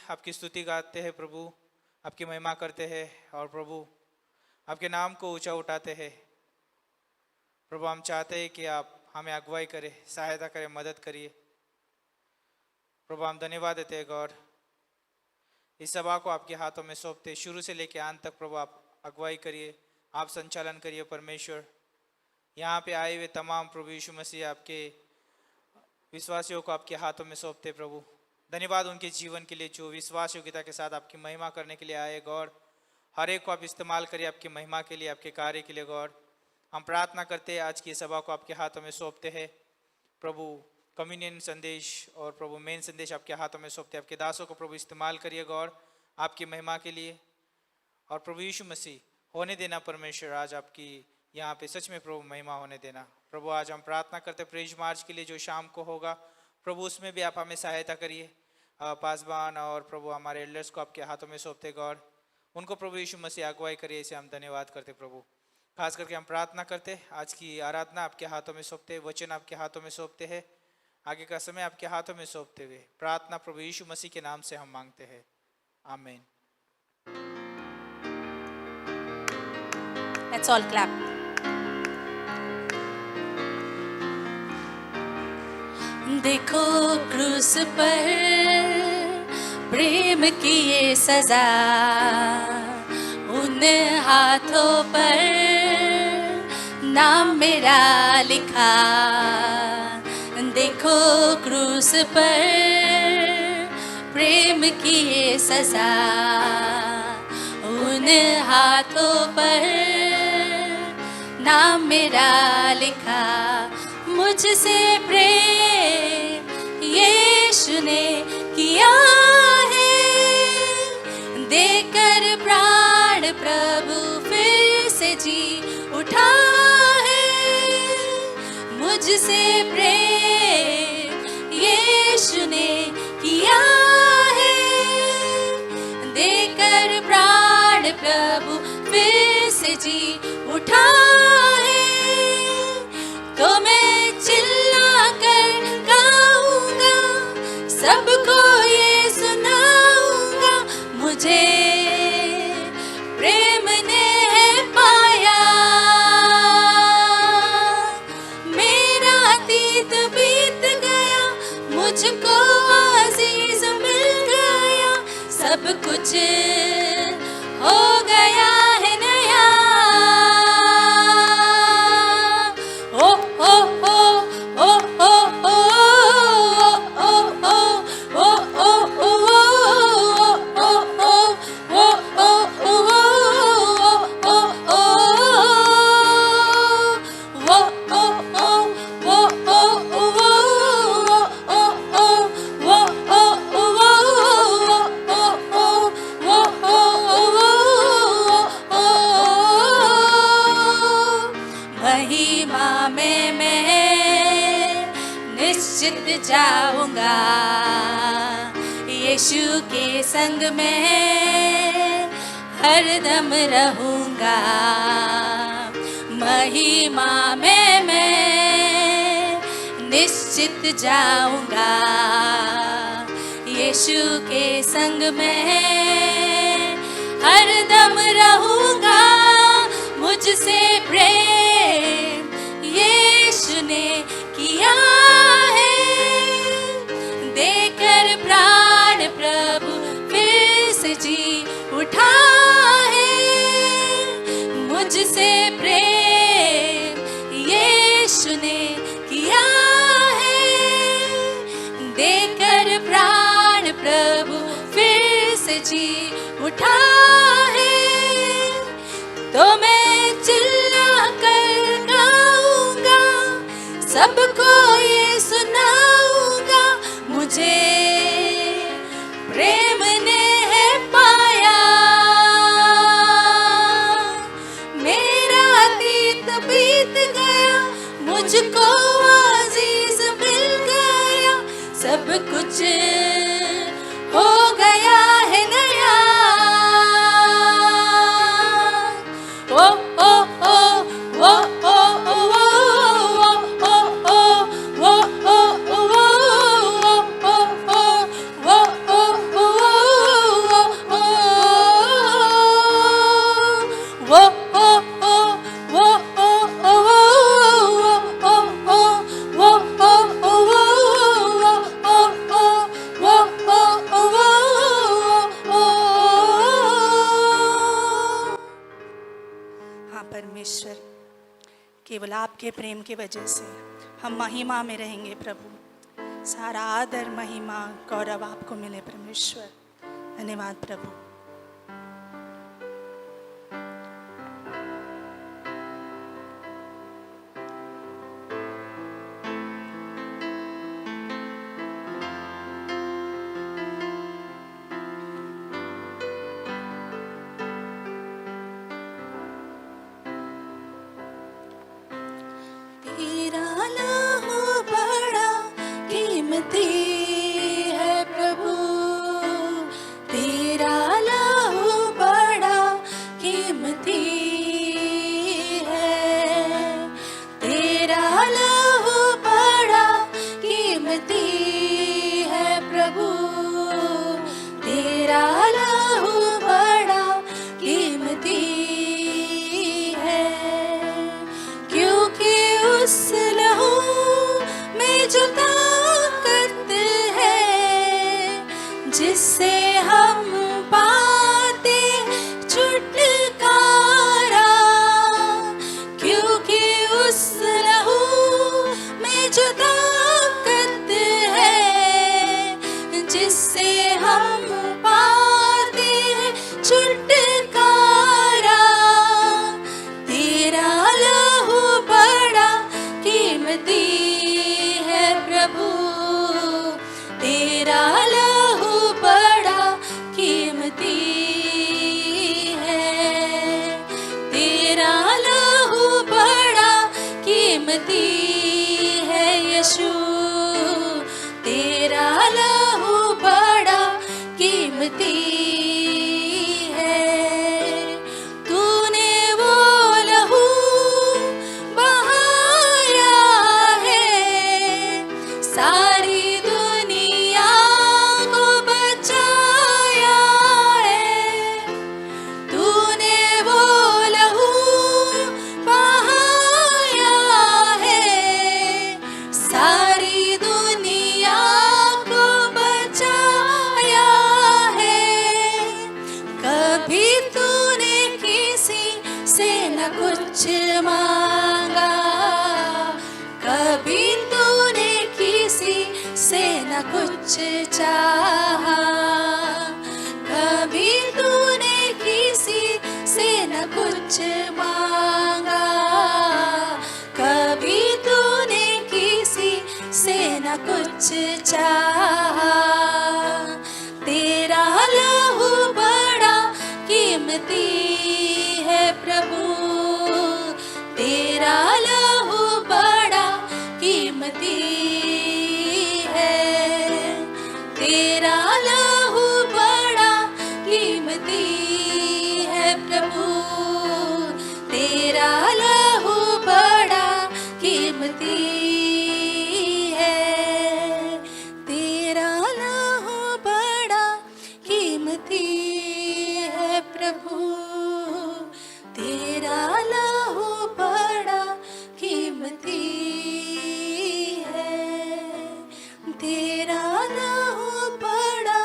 आपकी स्तुति गाते हैं प्रभु, आपकी महिमा करते हैं और प्रभु आपके नाम को ऊंचा उठाते हैं। प्रभु हम चाहते हैं कि आप हमें अगुवाई करें, सहायता करें, मदद करिए। प्रभु हम धन्यवाद देते हैं गॉड, इस सभा को आपके हाथों में सौंपते शुरू से लेकर अंत तक। प्रभु आप अगुवाई करिए, आप संचालन करिए परमेश्वर। यहाँ पे आए हुए तमाम प्रभु यीशु मसीह आपके विश्वासियों को आपके हाथों में सौंपते प्रभु। धन्यवाद उनके जीवन के लिए जो विश्वास योग्यता के साथ आपकी महिमा करने के लिए आए गॉड। हर एक को आप इस्तेमाल करिए आपकी महिमा के लिए, आपके कार्य के लिए गॉड। हम प्रार्थना करते हैं आज की सभा को आपके हाथों में सौंपते हैं प्रभु। कम्युनियन संदेश और प्रभु मेन संदेश आपके हाथों में सौंपते हैं। आपके दासों को प्रभु इस्तेमाल करिए गॉड आपकी महिमा के लिए। और प्रभु यीशु मसीह होने देना परमेश्वर, आज आपकी यहाँ पे सच में प्रभु महिमा होने देना प्रभु। आज हम प्रार्थना करते प्रेज मार्च के लिए जो शाम को होगा प्रभु, उसमें भी आप हमें सहायता करिए। पासबान और प्रभु हमारे एल्डर्स को आपके हाथों में सौंपते गॉड, उनको प्रभु यीशु मसीह अगुवाई करिए। इसे हम धन्यवाद करते प्रभु। खास करके हम प्रार्थना करते आज की आराधना आपके हाथों में सौंपते, वचन आपके हाथों में सौंपते हैं, आगे का समय आपके हाथों में सौंपते हुए प्रार्थना प्रभु यीशु मसीह के नाम से हम मांगते हैं, आमीन। Let's all clap. देखो क्रूस पर प्रेम की ये सजा, उन हाथों पर नाम मेरा लिखा। देखो क्रूस पर प्रेम की ये सजा, उन हाथों पर नाम मेरा लिखा। मुझसे प्रेम यीशु ने किया है, देकर प्राण प्रभु फिर से जी उठा है। मुझसे प्रेम यीशु ने किया है, देकर प्राण प्रभु फिर से जी उठा है। तो मैं चिल्ला कर गाऊंगा, सबको ये सुनाऊंगा, मुझे प्रेम ने है पाया। मेरा अतीत बीत गया, मुझको अजीज मिल गया, सब कुछ हो गया है नया। ओ ओ ओ ओ ओ ओ ओ ओ ओ ओ महिमा में मैं निश्चित जाऊंगा, यीशु के संग में हरदम रहूंगा। महिमा में मैं निश्चित जाऊंगा, यीशु के संग में हरदम रहूंगा। मुझसे प्रेम यीशु ने किया है, देकर प्राण प्रभु फिर से जी उठा है। मुझसे प्रेम यीशु ने किया है, देकर प्राण प्रभु फिर से जी उठा है। तो मैं चिल्ला कर गाऊंगा, सबको ये सुनाऊंगा, मुझे प्रेम ने है पाया। मेरा अतीत बीत गया, मुझको अजीज मिल गया, सब कुछ हो गया है नया। ओ ओ ओ केवल आपके प्रेम की वजह से हम महिमा में रहेंगे प्रभु। सारा आदर महिमा गौरव आपको मिले परमेश्वर। धन्यवाद प्रभु। तेरा लहू बड़ा कीमती है प्रभु, तेरा लहू बड़ा कीमती है, तेरा लहू बड़ा कीमती है प्रभु, तेरा लहू बड़ा कीमती है। क्योंकि उस लहू में जो ताकत है, जिससे हम पाते छुटकारा, क्योंकि उस लहू में जो ताकत है, जिससे हम पाते छुटकारा, तेरा लहू बड़ा कीमती है प्रभु, तेरा लहू बड़ा कीमती है, तेरा लहू बड़ा कीमती है यीशु, तेरा लहू बड़ा कीमती है। तूने वो लहू बहाया है, सारी दुनिया को बचाया है। तूने वो लहू बहाया है, सारी दुनिया को बचाया है। कभी तूने किसी से न कुछ मांगा, कभी तूने किसी से न कुछ चाहा, कभी तूने किसी से न कुछ मांगा, कभी तूने किसी से न कुछ चाहा। तेरा लहू बड़ा कीमती है प्रभु, तेरा लहू बड़ा कीमती है, तेरा लहू बड़ा कीमती है प्रभु, तेरा लहू बड़ा कीमती है, तेरा लहू बड़ा कीमती है प्रभु, तेरा लहू बड़ा कीमती है, तेरा लहू बड़ा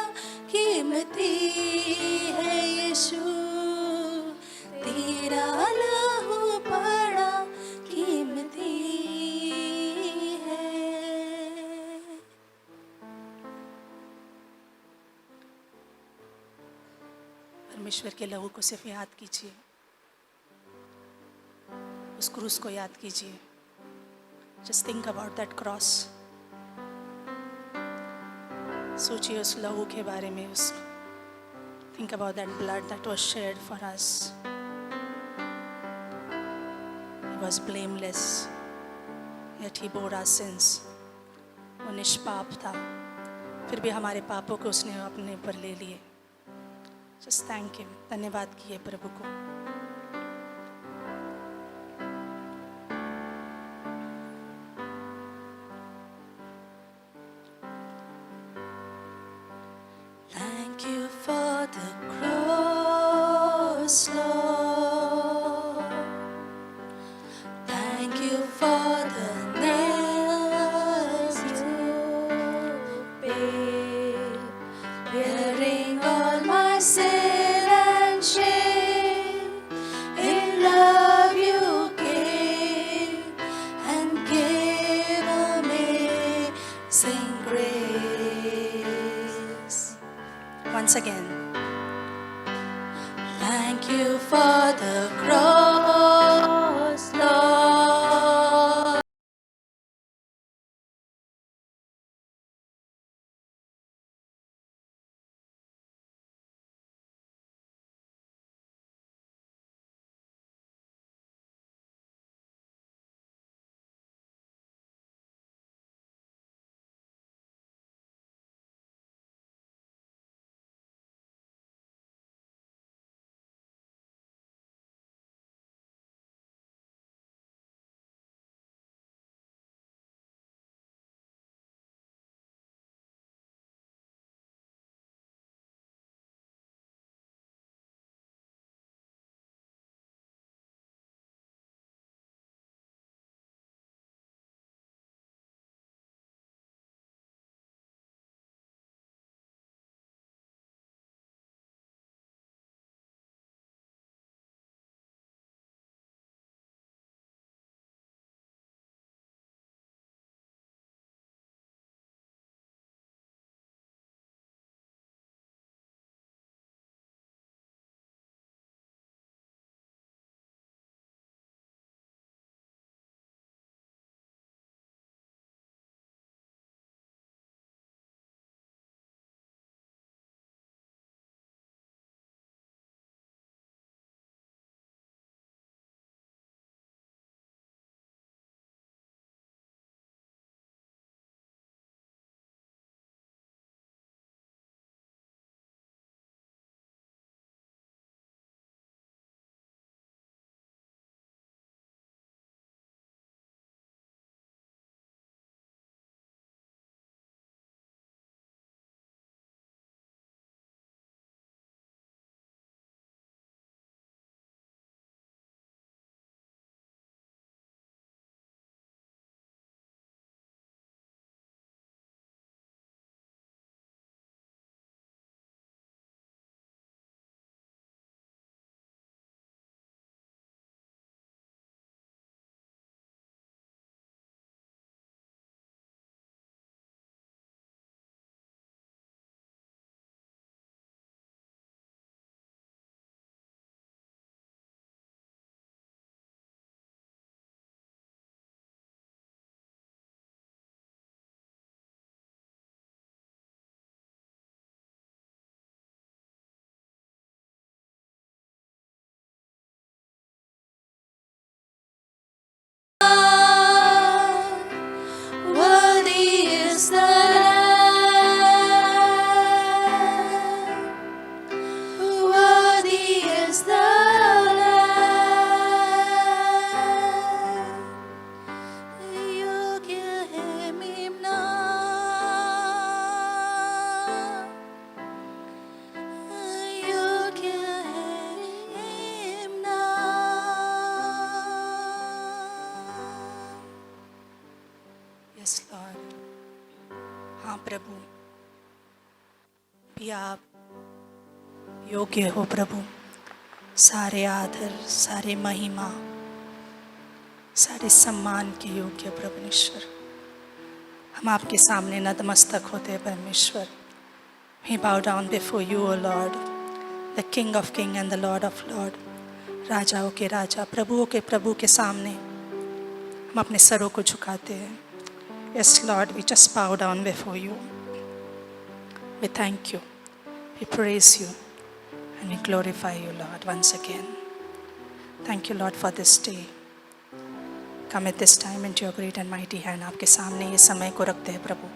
कीमती है यीशु, तेरा लहू बड़ा कीमती है। परमेश्वर के लहू को सिर्फ याद कीजिए, उस क्रूस को याद कीजिए। Just think about that cross. सोचिए उस लहू के बारे में, उस think about that blood that was shared for us. He was blameless yet he bore our sins. वो निष्पाप था, फिर भी हमारे पापों को उसने अपने ऊपर ले लिए। Just thank him. धन्यवाद किए प्रभु को। Thank you for the cross, Lord. Thank you for the nails you paid, bearing all my sin and shame. In love you came Once again. Thank you for the cross, Lord. Worthy is the Lamb. Worthy is the Lamb. योग्य है मेमना, योग्य है मेमना. Yes, Lord. हाँ प्रभु, भी आप योग्य हो प्रभु. सारे आदर, सारे महिमा, सारे सम्मान के योग्य परमेश्वर. हम आपके सामने नतमस्तक होते हैं परमेश्वर. We bow down before you, O Lord, the King of Kings and the Lord of Lords. राजाओं के राजा, प्रभुओं के प्रभु के सामने हम अपने सरों को झुकाते हैं. Yes, Lord, we just bow down before you. We thank you, we praise you, and we glorify you, Lord, once again. Thank you, Lord, for this day. Come at this time into your great and mighty hand. आपके सामने ये समय को रखते हैं प्रभु.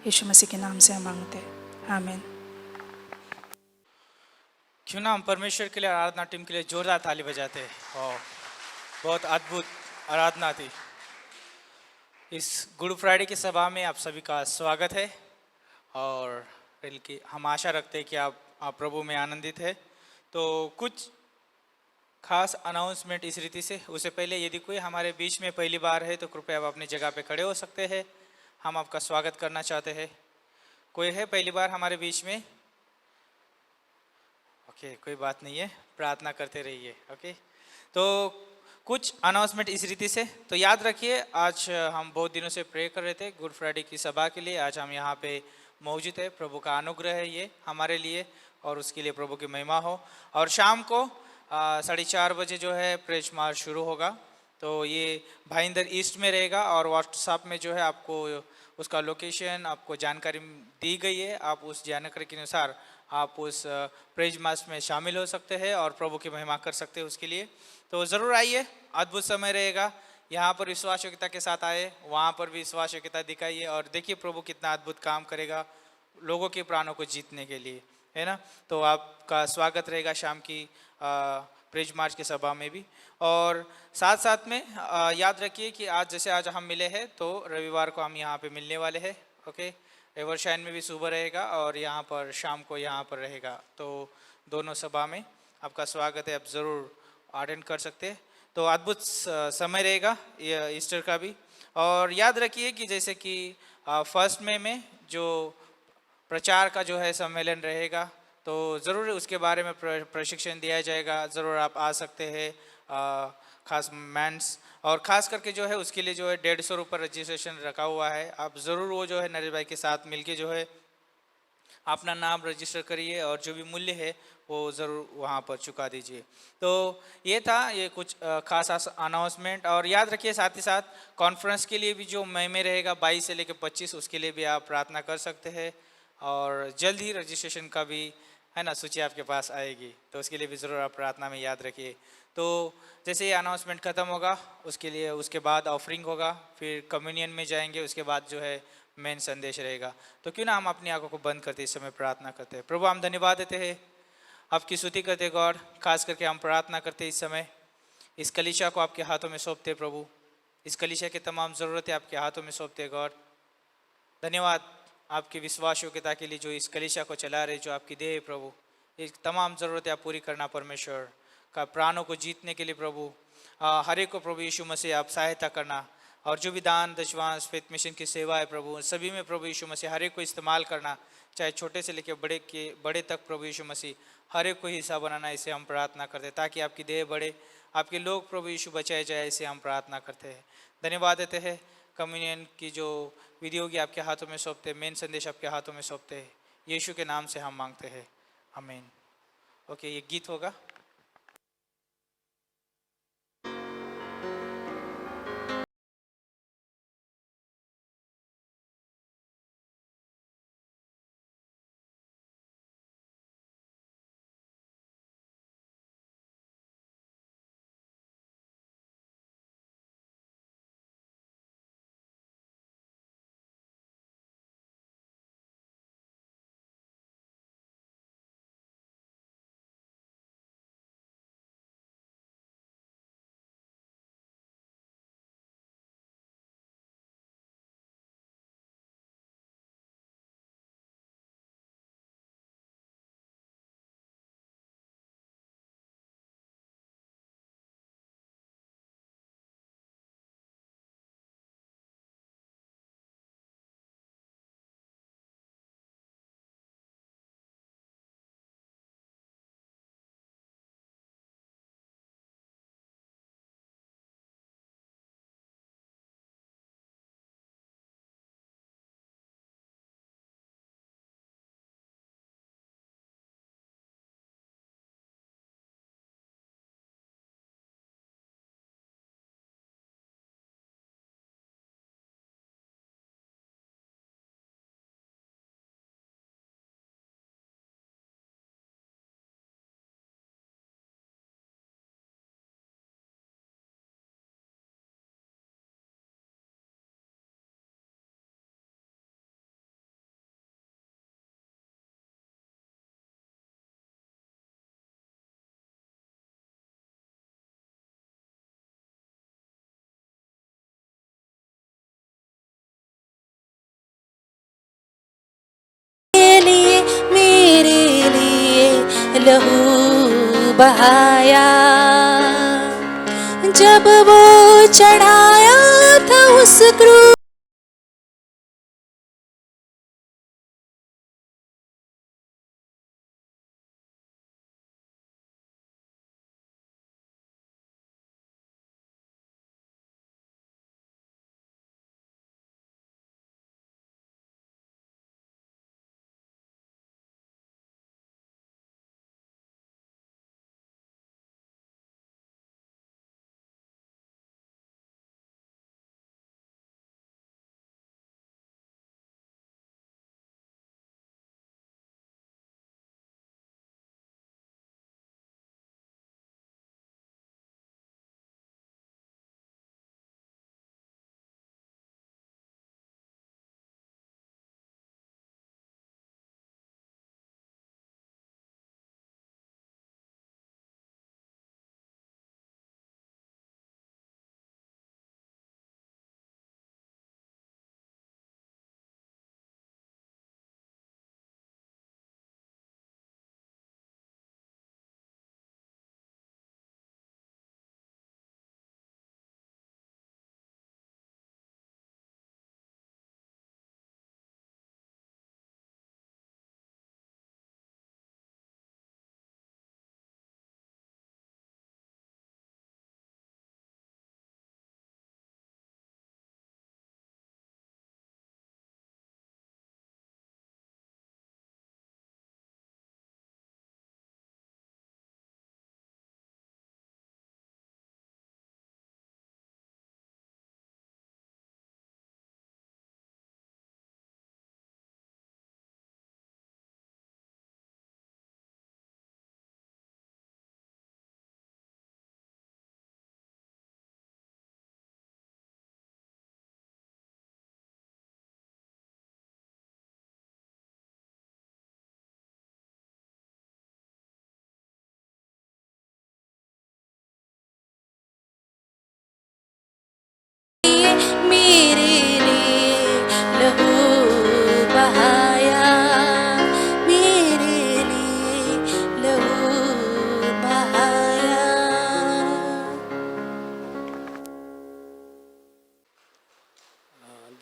यीशु मसीह के नाम से हम मांगते हैं. आमीन. क्यों ना हम परमेश्वर के लिए आराधना टीम के लिए जोरदार ताली बजाते हैं. और बहुत अद्भुत आराधना थी. इस गुड फ्राइडे की सभा में आप सभी का स्वागत है. और बल्कि हम आशा रखते हैं कि आप प्रभु में आनंदित है. तो कुछ खास अनाउंसमेंट इस रीति से. उससे पहले यदि कोई हमारे बीच में पहली बार है तो कृपया आप अपनी जगह पे खड़े हो सकते हैं. हम आपका स्वागत करना चाहते हैं. कोई है पहली बार हमारे बीच में? ओके, कोई बात नहीं है, प्रार्थना करते रहिए. ओके, तो कुछ अनाउंसमेंट इस रीति से. तो याद रखिए, आज हम बहुत दिनों से प्रे कर रहे थे गुड फ्राइडे की सभा के लिए. आज हम यहाँ पे मौजूद है। प्रभु का अनुग्रह है ये हमारे लिए, और उसके लिए प्रभु की महिमा हो। और शाम को 4:30 बजे जो है प्रेज मार्च शुरू होगा। तो ये भाईंदर ईस्ट में रहेगा, और व्हाट्सएप में जो है आपको उसका लोकेशन आपको जानकारी दी गई है। आप उस जानकारी के अनुसार आप उस प्रेज मार्च में शामिल हो सकते हैं और प्रभु की महिमा कर सकते हैं उसके लिए। तो ज़रूर आइए, अद्भुत समय रहेगा। यहाँ पर विश्वास योग्यता के साथ आए, वहाँ पर भी विश्वास योग्यता दिखाइए, और देखिए प्रभु कितना अद्भुत काम करेगा लोगों के प्राणों को जीतने के लिए, है ना। तो आपका स्वागत रहेगा शाम की प्रेज मार्च की सभा में भी। और साथ साथ में याद रखिए कि आज हम मिले हैं, तो रविवार को हम यहाँ पे मिलने वाले हैं। ओके, एवरशाइन में भी सुबह रहेगा और यहाँ पर शाम को यहाँ पर रहेगा। तो दोनों सभा में आपका स्वागत है, आप ज़रूर अटेंड कर सकते हैं। तो अद्भुत समय रहेगा ये ईस्टर का भी। और याद रखिए कि जैसे कि 1 मई में जो प्रचार का जो है सम्मेलन रहेगा, तो ज़रूर उसके बारे में प्रशिक्षण दिया जाएगा। ज़रूर आप आ सकते हैं, खास मेंस, और ख़ास करके जो है उसके लिए जो है 150 रुपये रजिस्ट्रेशन रखा हुआ है। आप ज़रूर वो जो है नरेश भाई के साथ मिलके जो है अपना नाम रजिस्टर करिए, और जो भी मूल्य है वो ज़रूर वहाँ पर चुका दीजिए। तो ये था ये कुछ खास अनाउंसमेंट। और याद रखिए साथ ही साथ कॉन्फ्रेंस के लिए भी जो मई में रहेगा 22 से लेकर 25, उसके लिए भी आप प्रार्थना कर सकते हैं। और जल्द ही रजिस्ट्रेशन का भी है ना सूची आपके पास आएगी, तो उसके लिए भी ज़रूर आप प्रार्थना में याद रखिए। तो जैसे ये अनाउंसमेंट ख़त्म होगा उसके बाद ऑफरिंग होगा, फिर कम्युनियन में जाएंगे, उसके बाद जो है मेन संदेश रहेगा। तो क्यों ना हम अपनी आंखों को बंद करते इस समय प्रार्थना करते हैं। प्रभु हम धन्यवाद देते हैं, आपकी स्तुति करते गॉड। खास करके हम प्रार्थना करते इस समय इस कलीसिया को आपके हाथों में सौंपते प्रभु। इस कलीसिया की तमाम ज़रूरतें आपके हाथों में सौंपते गॉड। धन्यवाद आपकी विश्वास योग्यता के लिए जो इस कलीसिया को चला रहे, जो आपकी देह है प्रभु। इस तमाम ज़रूरतें आप पूरी करना परमेश्वर का, प्राणों को जीतने के लिए प्रभु। हर एक को प्रभु यीशु मसीह आप सहायता करना, और जो भी दान दशवांश फेथ मिशन की सेवा है प्रभु, सभी में प्रभु यीशु मसीह हर एक को इस्तेमाल करना, चाहे छोटे से लेकर बड़े तक प्रभु यीशु मसीह हर एक को हिस्सा बनाना। इसे हम प्रार्थना करते हैं ताकि आपकी देह बढ़े, आपके लोग प्रभु यीशु बचाए जाए। इसे हम प्रार्थना करते हैं, धन्यवाद देते हैं। कम्युनियन की जो विधि होगी आपके हाथों में सौंपते, मेन संदेश आपके हाथों में सौंपते हैं। यीशु के नाम से हम मांगते हैं, आमीन। ओके, ये गीत होगा। मेरे लिए लहू बहाया, जब वो चढ़ाया था उस क्रूस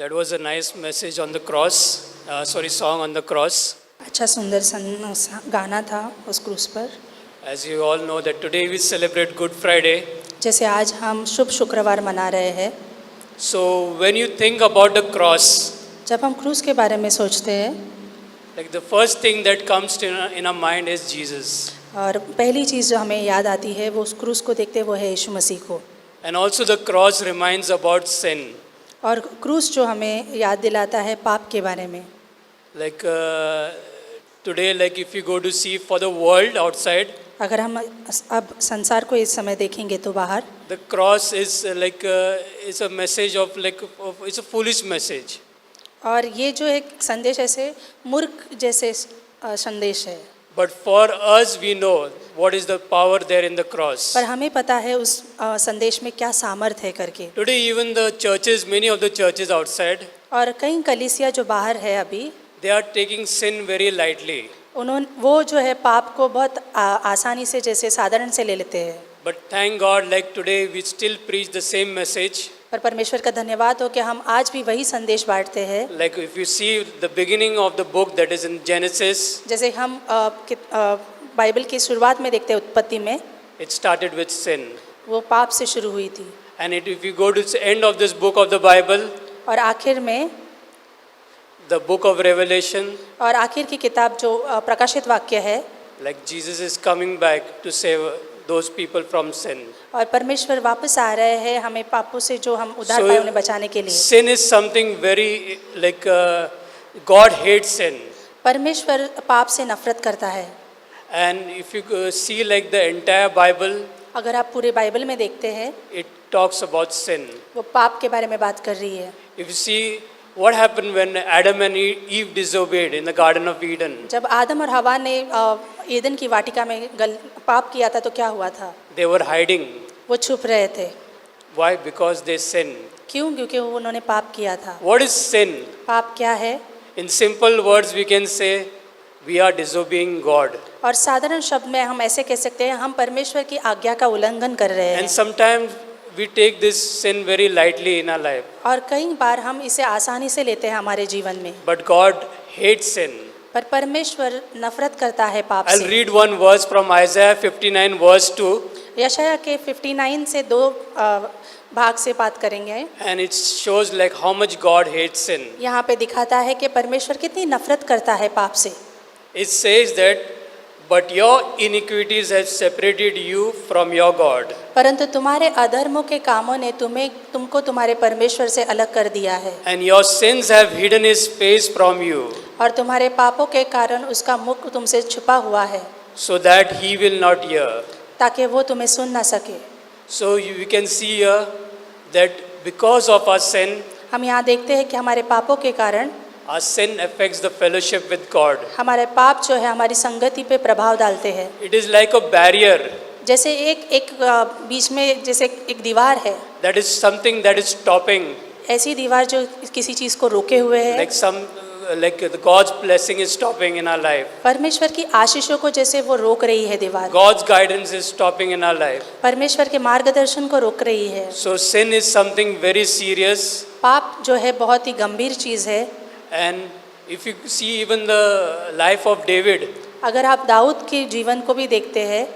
That was a nice message on the cross. Song on the cross. अच्छा सुंदर गाना था उस क्रूस पर। As you all know that today we celebrate Good Friday. जैसे आज हम शुभ शुक्रवार मना रहे हैं। So when you think about the cross, जब हम क्रूस के बारे में सोचते हैं, like the first thing that comes in our mind is Jesus. और पहली चीज़ जो हमें याद आती है वो उस क्रूस को देखते वो है यीशु मसीह को। And also the cross reminds about sin. और क्रूस जो हमें याद दिलाता है पाप के बारे में। Like today, like if you go to see for the world outside, अगर हम अब संसार को इस समय देखेंगे तो बाहर the cross is like is a message of it's a foolish message. और ये जो एक संदेश ऐसे मूर्ख जैसे संदेश है। But for us, we know what is the power there in the cross. पर हमें पता है उस संदेश में क्या सामर्थ है करके। Today, even the churches, many of the churches outside, और कई कलीसिया जो बाहर है अभी, they are taking sin very lightly. वो जो है पाप को बहुत आसानी से जैसे साधारण से ले लेते हैं। But thank God, like today, we still preach the same message. पर परमेश्वर का धन्यवाद हो कि हम आज भी वही संदेश बांटते हैं। Like if you see the beginning of the book that is in Genesis, जैसे हम बाइबल की शुरुआत में देखते हैं उत्पत्ति में, it started with sin. वो पाप से शुरू हुई थी। And if you go to the end of this book of the Bible, और आखिर में the book of Revelation, और आखिर की किताब जो प्रकाशित वाक्य है, like Jesus is coming back to save those people from sin. और परमेश्वर वापस आ रहे हैं हमें पापों से जो हम उद्धार पाए उन्हें बचाने के लिए। Sin is something very like God hates sin. परमेश्वर पाप से नफरत करता है। And if you see like the entire Bible, अगर आप पूरे बाइबल में देखते हैं, it talks about sin. वो पाप के बारे में बात कर रही है। If you see what happened when Adam and Eve disobeyed in the Garden of Eden, जब आदम और हवा ने ईदन की वाटिका में पाप किया था तो क्या हुआ था? they were hiding. वो छुप रहे थे। Why? Because they sinned. क्यों? क्योंकि उन्होंने पाप किया था। What is sin? पाप क्या है? In simple words, we can say we are disobeying God. और साधारण शब्द में हम ऐसे कह सकते हैं हम परमेश्वर की आज्ञा का उल्लंघन कर रहे हैं। And sometimes we take this sin very lightly in our life. और कई बार हम इसे आसानी से लेते हैं हमारे जीवन में। But God hates sin. पर परमेश्वर नफरत करता है पाप I'll से। read one verse from Isaiah 59 verse 2. यशायाह के 59 से 2 भाग से बात करेंगे। And it shows like how much God hates sin. यहाँ पे दिखाता है कि परमेश्वर कितनी नफरत करता है पाप से। It says that, but your iniquities have separated you from your God. परंतु तुम्हारे अधर्मों के कामों ने तुमको तुम्हारे परमेश्वर से अलग कर दिया है। And your sins have hidden his face from you, और तुम्हारे पापों के कारण उसका मुख तुमसे छुपा हुआ है, so that he will not hear. ताकि वो तुम्हें सुन ना सके। So we can see here that because of our sin, हम यहाँ देखते हैं कि हमारे पापों के कारण our sin affects the fellowship with God. हमारे पाप जो है हमारी संगति पे प्रभाव डालते हैं। It is like a barrier. जैसे एक बीच में जैसे एक दीवार है, That is something that is stopping. ऐसी दीवार जो किसी चीज़ को रोके हुए है। Like God's blessing is stopping in our life. परमेश्वर की आशीषों को जैसे वो रोक रही है दीवार। God's guidance is stopping in our life. परमेश्वर के मार्गदर्शन को रोक रही है। So sin is something very serious. पाप जो है बहुत ही गंभीर चीज़ है। And if you see even the life of David, अगर आप दाऊद के जीवन को भी देखते हैं,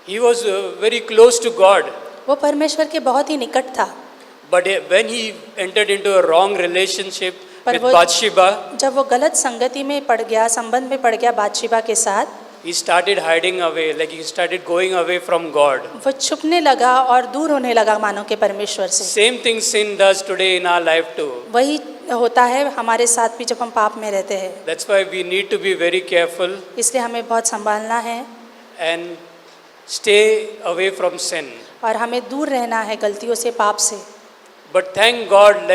he was very close to God. वो परमेश्वर के बहुत ही निकट था। But when he entered into a wrong relationship पर with वो Bathsheba, जब वो गलत संगति में पड़ गया, संबंध में पड़ गया बादशिबा के साथ, he started hiding away, like he started going away from God. वो छुपने लगा और दूर होने लगा मानो के परमेश्वर से। Same thing sin does today in our life too. वही होता है हमारे साथ भी जब हम पाप में रहते हैं। That's why we need to be very careful इसलिए हमें बहुत संभालना है and stay away from sin. और हमें दूर रहना है गलतियों से, पाप से। But thank God,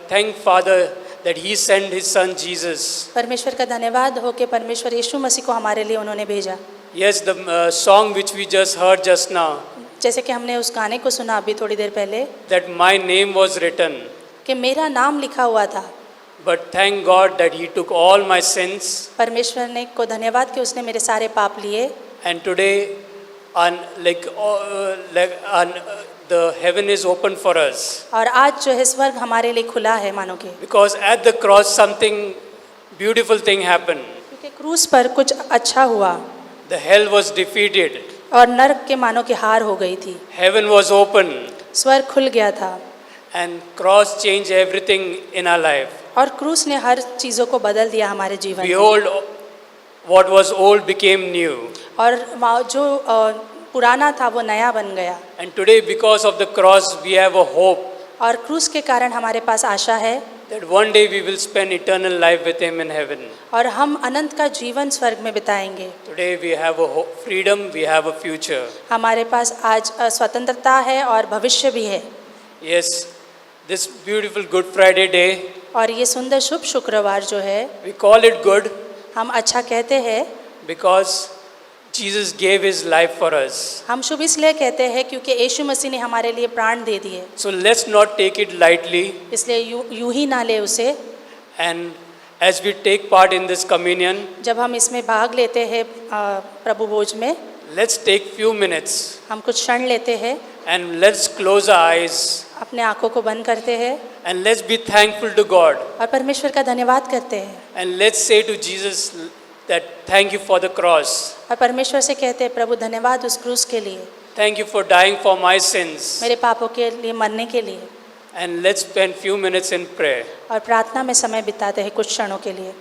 thank Father that He sent His Son Jesus. परमेश्वर का धन्यवाद हो कि परमेश्वर यीशु मसीह को हमारे लिए उन्होंने भेजा। Yes, the song which we just heard just now, जैसे कि हमने उस गाने को सुना अभी थोड़ी देर पहले, that my name was written. कि मेरा नाम लिखा हुआ था। But thank God that He took all my sins. परमेश्वर ने को धन्यवाद कि उसने मेरे सारे पाप लिए। And today, the heaven is open for us. और आज जो है स्वर्ग हमारे लिए खुला है मानो के, Because at the cross something beautiful thing happened. क्योंकि क्रूस पर कुछ अच्छा हुआ The hell was defeated. और नरक के मानो की हार हो गई थी, Heaven was open. स्वर्ग खुल गया था And cross changed everything in our life. और क्रूस ने हर चीज़ों को बदल दिया हमारे जीवन में। Behold, what was old became new. और जो पुराना था वो नया बन गया। And today, because of the cross, we have a hope और क्रूस के कारण हमारे पास आशा है that one day we will spend eternal life with Him in heaven. और हम अनंत का जीवन स्वर्ग में बिताएंगे। Today we have a freedom, we have a future. हमारे पास आज स्वतंत्रता है और भविष्य भी है। Yes, this beautiful Good Friday day, और ये सुंदर शुभ शुक्रवार जो है we call it good हम अच्छा कहते हैं, because Jesus gave His life for us. हम शुभ इसलिए कहते हैं क्योंकि यीशु मसीह ने हमारे लिए प्राण दे दिए, So let's not take it lightly. इसलिए यूं ही ना ले उसे। And as we take part in this communion, जब हम इसमें भाग लेते हैं प्रभु भोज में, let's take few minutes हम कुछ क्षण लेते हैं, and let's close our eyes अपने आंखों को बंद करते हैं and let's be thankful to God. और परमेश्वर का धन्यवाद करते हैं And let's say to Jesus that thank you for the cross. और परमेश्वर से कहते हैं प्रभु धन्यवाद उस क्रूस के लिए, Thank you for dying for my sins. मेरे पापों के लिए मरने के लिए। And let's spend few minutes in prayer. और प्रार्थना में समय बिताते हैं कुछ क्षणों के लिए।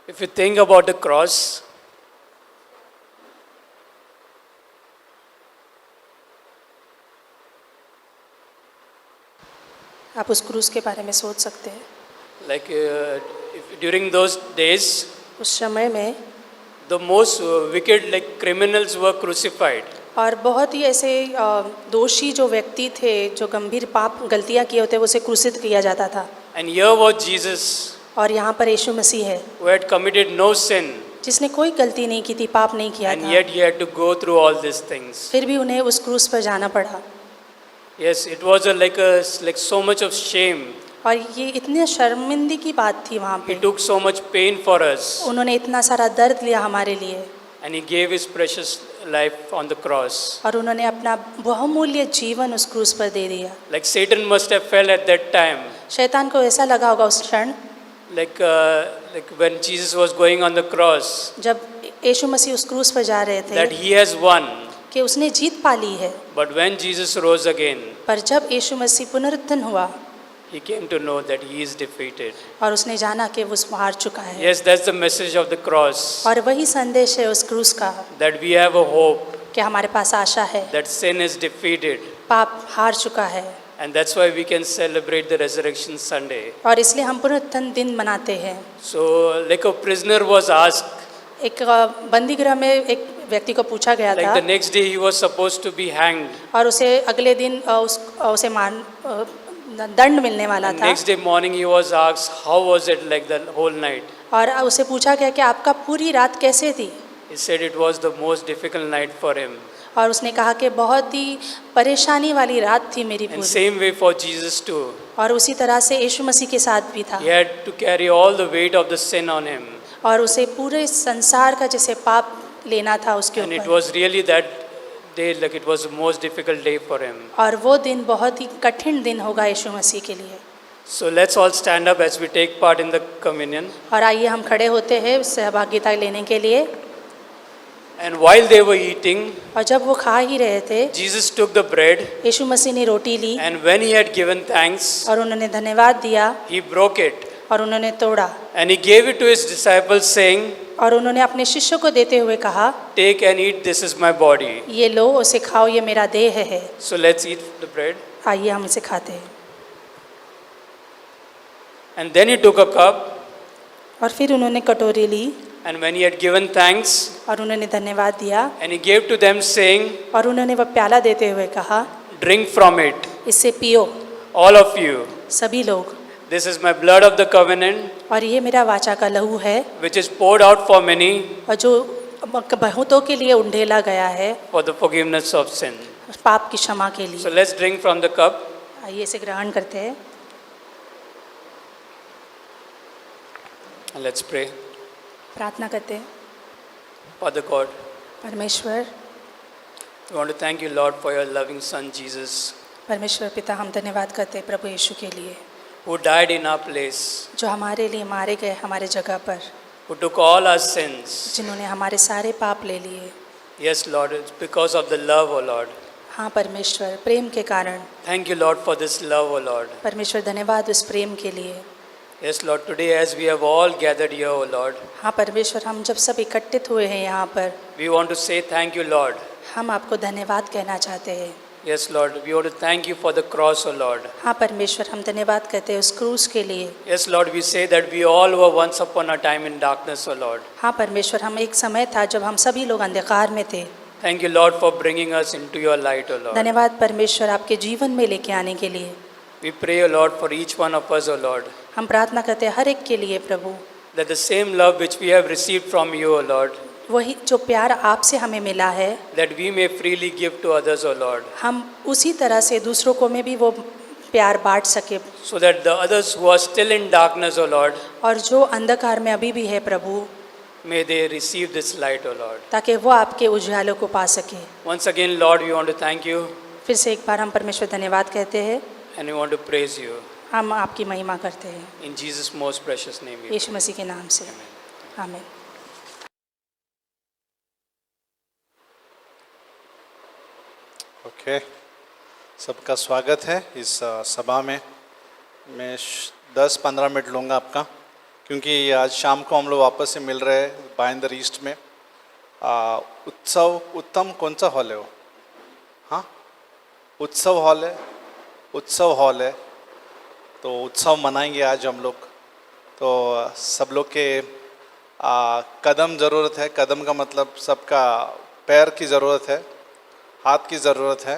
If you think about the cross, आप उस क्रूस के बारे में सोच सकते हैं। like during those days, उस समय में the most wicked like criminals were crucified. और बहुत ही ऐसे दोषी जो व्यक्ति थे, जो गंभीर पाप गलतियां किए होते, उसे क्रूसित किया जाता था। And here was Jesus, और यहाँ पर यीशु मसीह है who had committed no sin, जिसने कोई गलती नहीं की थी, पाप नहीं किया and था, yet he had to go through all these things. फिर भी उन्हें उस क्रूस पर जाना पड़ा। Yes, it was like so much of shame. और ये इतनी शर्मिंदगी की बात थी वहाँ He पे। took so much pain for us, उन्होंने इतना सारा दर्द लिया हमारे लिए and He gave His precious life on the cross. और उन्होंने अपना बहुमूल्य जीवन उस क्रूस पर दे दिया। Like Satan must have felt at that time, शैतान को ऐसा लगा होगा उस क्षण like when Jesus was going on the cross, जब यीशु मसीह उस क्रूस पर जा रहे that थे He has won. कि उसने जीत पा ली है। But when Jesus rose again, पर जब यीशु मसीह पुनरुत्थान हुआ He came to know that He is defeated. और उसने जाना कि वो हार चुका है। Yes, that's the message of the cross, और वही संदेश है उस क्रूस का that we have a hope, कि हमारे पास आशा है, that sin is defeated. पाप हार चुका है And that's why we can celebrate the Resurrection Sunday. और इसलिए हम पुनरुत्थान दिन मनाते हैं। So, like a prisoner was asked, एक बंदी गृह में एक व्यक्ति को पूछा गया like था the next day he was supposed to be hanged. और उसे अगले दिन उसे दंड मिलने वाला And था next day morning he was asked, how was it like the whole night? और उसे पूछा गया कि आपका पूरी रात कैसे थी। He said it was the most difficult night for him. और उसने कहा कि बहुत ही परेशानी वाली रात थी मेरी And पूरी। same way for Jesus too. और उसी तरह से यीशु मसीह के साथ भी था He had to carry all the weight of the sin on him. और उसे पूरे संसार का जैसे पाप लेना था उसके And it ऊपर। was really that day, like it was the most difficult day for him. और वो दिन बहुत ही कठिन दिन होगा यीशु मसीह के लिए। So let's all stand up as we take part in the communion. और आइए हम खड़े होते हैं सहभागिता लेने के लिए। And while they were eating, और जब वो खा ही रहे थे Jesus took the bread, यीशु मसीह ने रोटी ली and when he had given thanks, और उन्होंने धन्यवाद दिया he broke it. और उन्होंने तोड़ा And he gave it to his disciples, saying, और उन्होंने अपने शिष्यों को देते हुए कहा, take and eat, this is my body. ये लो उसे खाओ, ये मेरा देह है। So let's eat the bread. आइए हम इसे खाते हैं। And then he took a cup, और फिर उन्होंने कटोरी ली and when he had given thanks, और उन्होंने धन्यवाद दिया and he gave to them, saying, और उन्होंने वह प्याला देते हुए कहा, drink from it, इससे पियो all of you. सभी लोग, This is my blood of the covenant, और ये मेरा वाचा का लहू है which is poured out for many और जो बहुतों के लिए उंडेला गया है for the forgiveness of sin. पाप की क्षमा के So लिए। let's drink from the cup. आइए इसे ग्रहण करते हैं And let's pray. प्रार्थना करते हैं। Father God, परमेश्वर we want to thank you, Lord, for your loving Son, Jesus, परमेश्वर पिता, हम धन्यवाद करते हैं प्रभु यीशु के लिए who died in our place, जो हमारे लिए मारे गए हमारे जगह पर, who took all our sins. जिन्होंने हमारे सारे पाप ले लिए। Yes, Lord, it's because of the love, O Lord. हाँ परमेश्वर, प्रेम के कारण। Thank you, Lord, for this love, O Lord. परमेश्वर धन्यवाद उस प्रेम के लिए। Yes, Lord, today as we have all gathered here, O Lord, हाँ परमेश्वर, हम जब सब इकट्ठित हुए हैं यहाँ पर, we want to say thank you, Lord. हम आपको धन्यवाद कहना चाहते हैं। Yes, Lord, we want to thank you for the cross, O Lord. हाँ परमेश्वर, हम धन्यवाद करते हैं उस क्रूस के लिए। Yes, Lord, we say that we all were once upon a time in darkness, O Lord. हाँ परमेश्वर, हम एक समय था जब हम सभी लोग अंधकार में थे। Thank you, Lord, for bringing us into your light, O Lord. धन्यवाद परमेश्वर आपके जीवन में लेके आने के लिए। We pray, O Lord, for each one of us, O Lord, हम प्रार्थना करते हैं हर एक के लिए प्रभु, that the same love which we have received from you, O Lord, वही जो प्यार आपसे हमें मिला है, that we may freely give to others, O Lord, हम उसी तरह से दूसरों को में भी वो प्यार बांट सके। so that the others who are still in darkness, O Lord, और जो अंधकार में अभी भी है प्रभु, may they receive this light, O Lord. ताकि वो आपके उजालों को पा सके। Once again, Lord, we want to thank you फिर से एक बार हम परमेश्वर धन्यवाद कहते हैं, and we want to praise you. हम आपकी महिमा करते हैं In Jesus' most precious name we pray. यीशु मसीह के नाम से, आमीन। ओके, सबका स्वागत है इस सभा में। मैं 10-15 मिनट लूँगा आपका, क्योंकि आज शाम को हम लोग वापस से मिल रहे हैं बाइंदर ईस्ट में। उत्सव उत्तम कौन सा हॉल है वो? हाँ, उत्सव हॉल है, उत्सव हॉल है। तो उत्सव मनाएंगे आज हम लोग। तो सब लोग के कदम ज़रूरत है। कदम का मतलब सबका पैर की ज़रूरत है, हाथ की ज़रूरत है,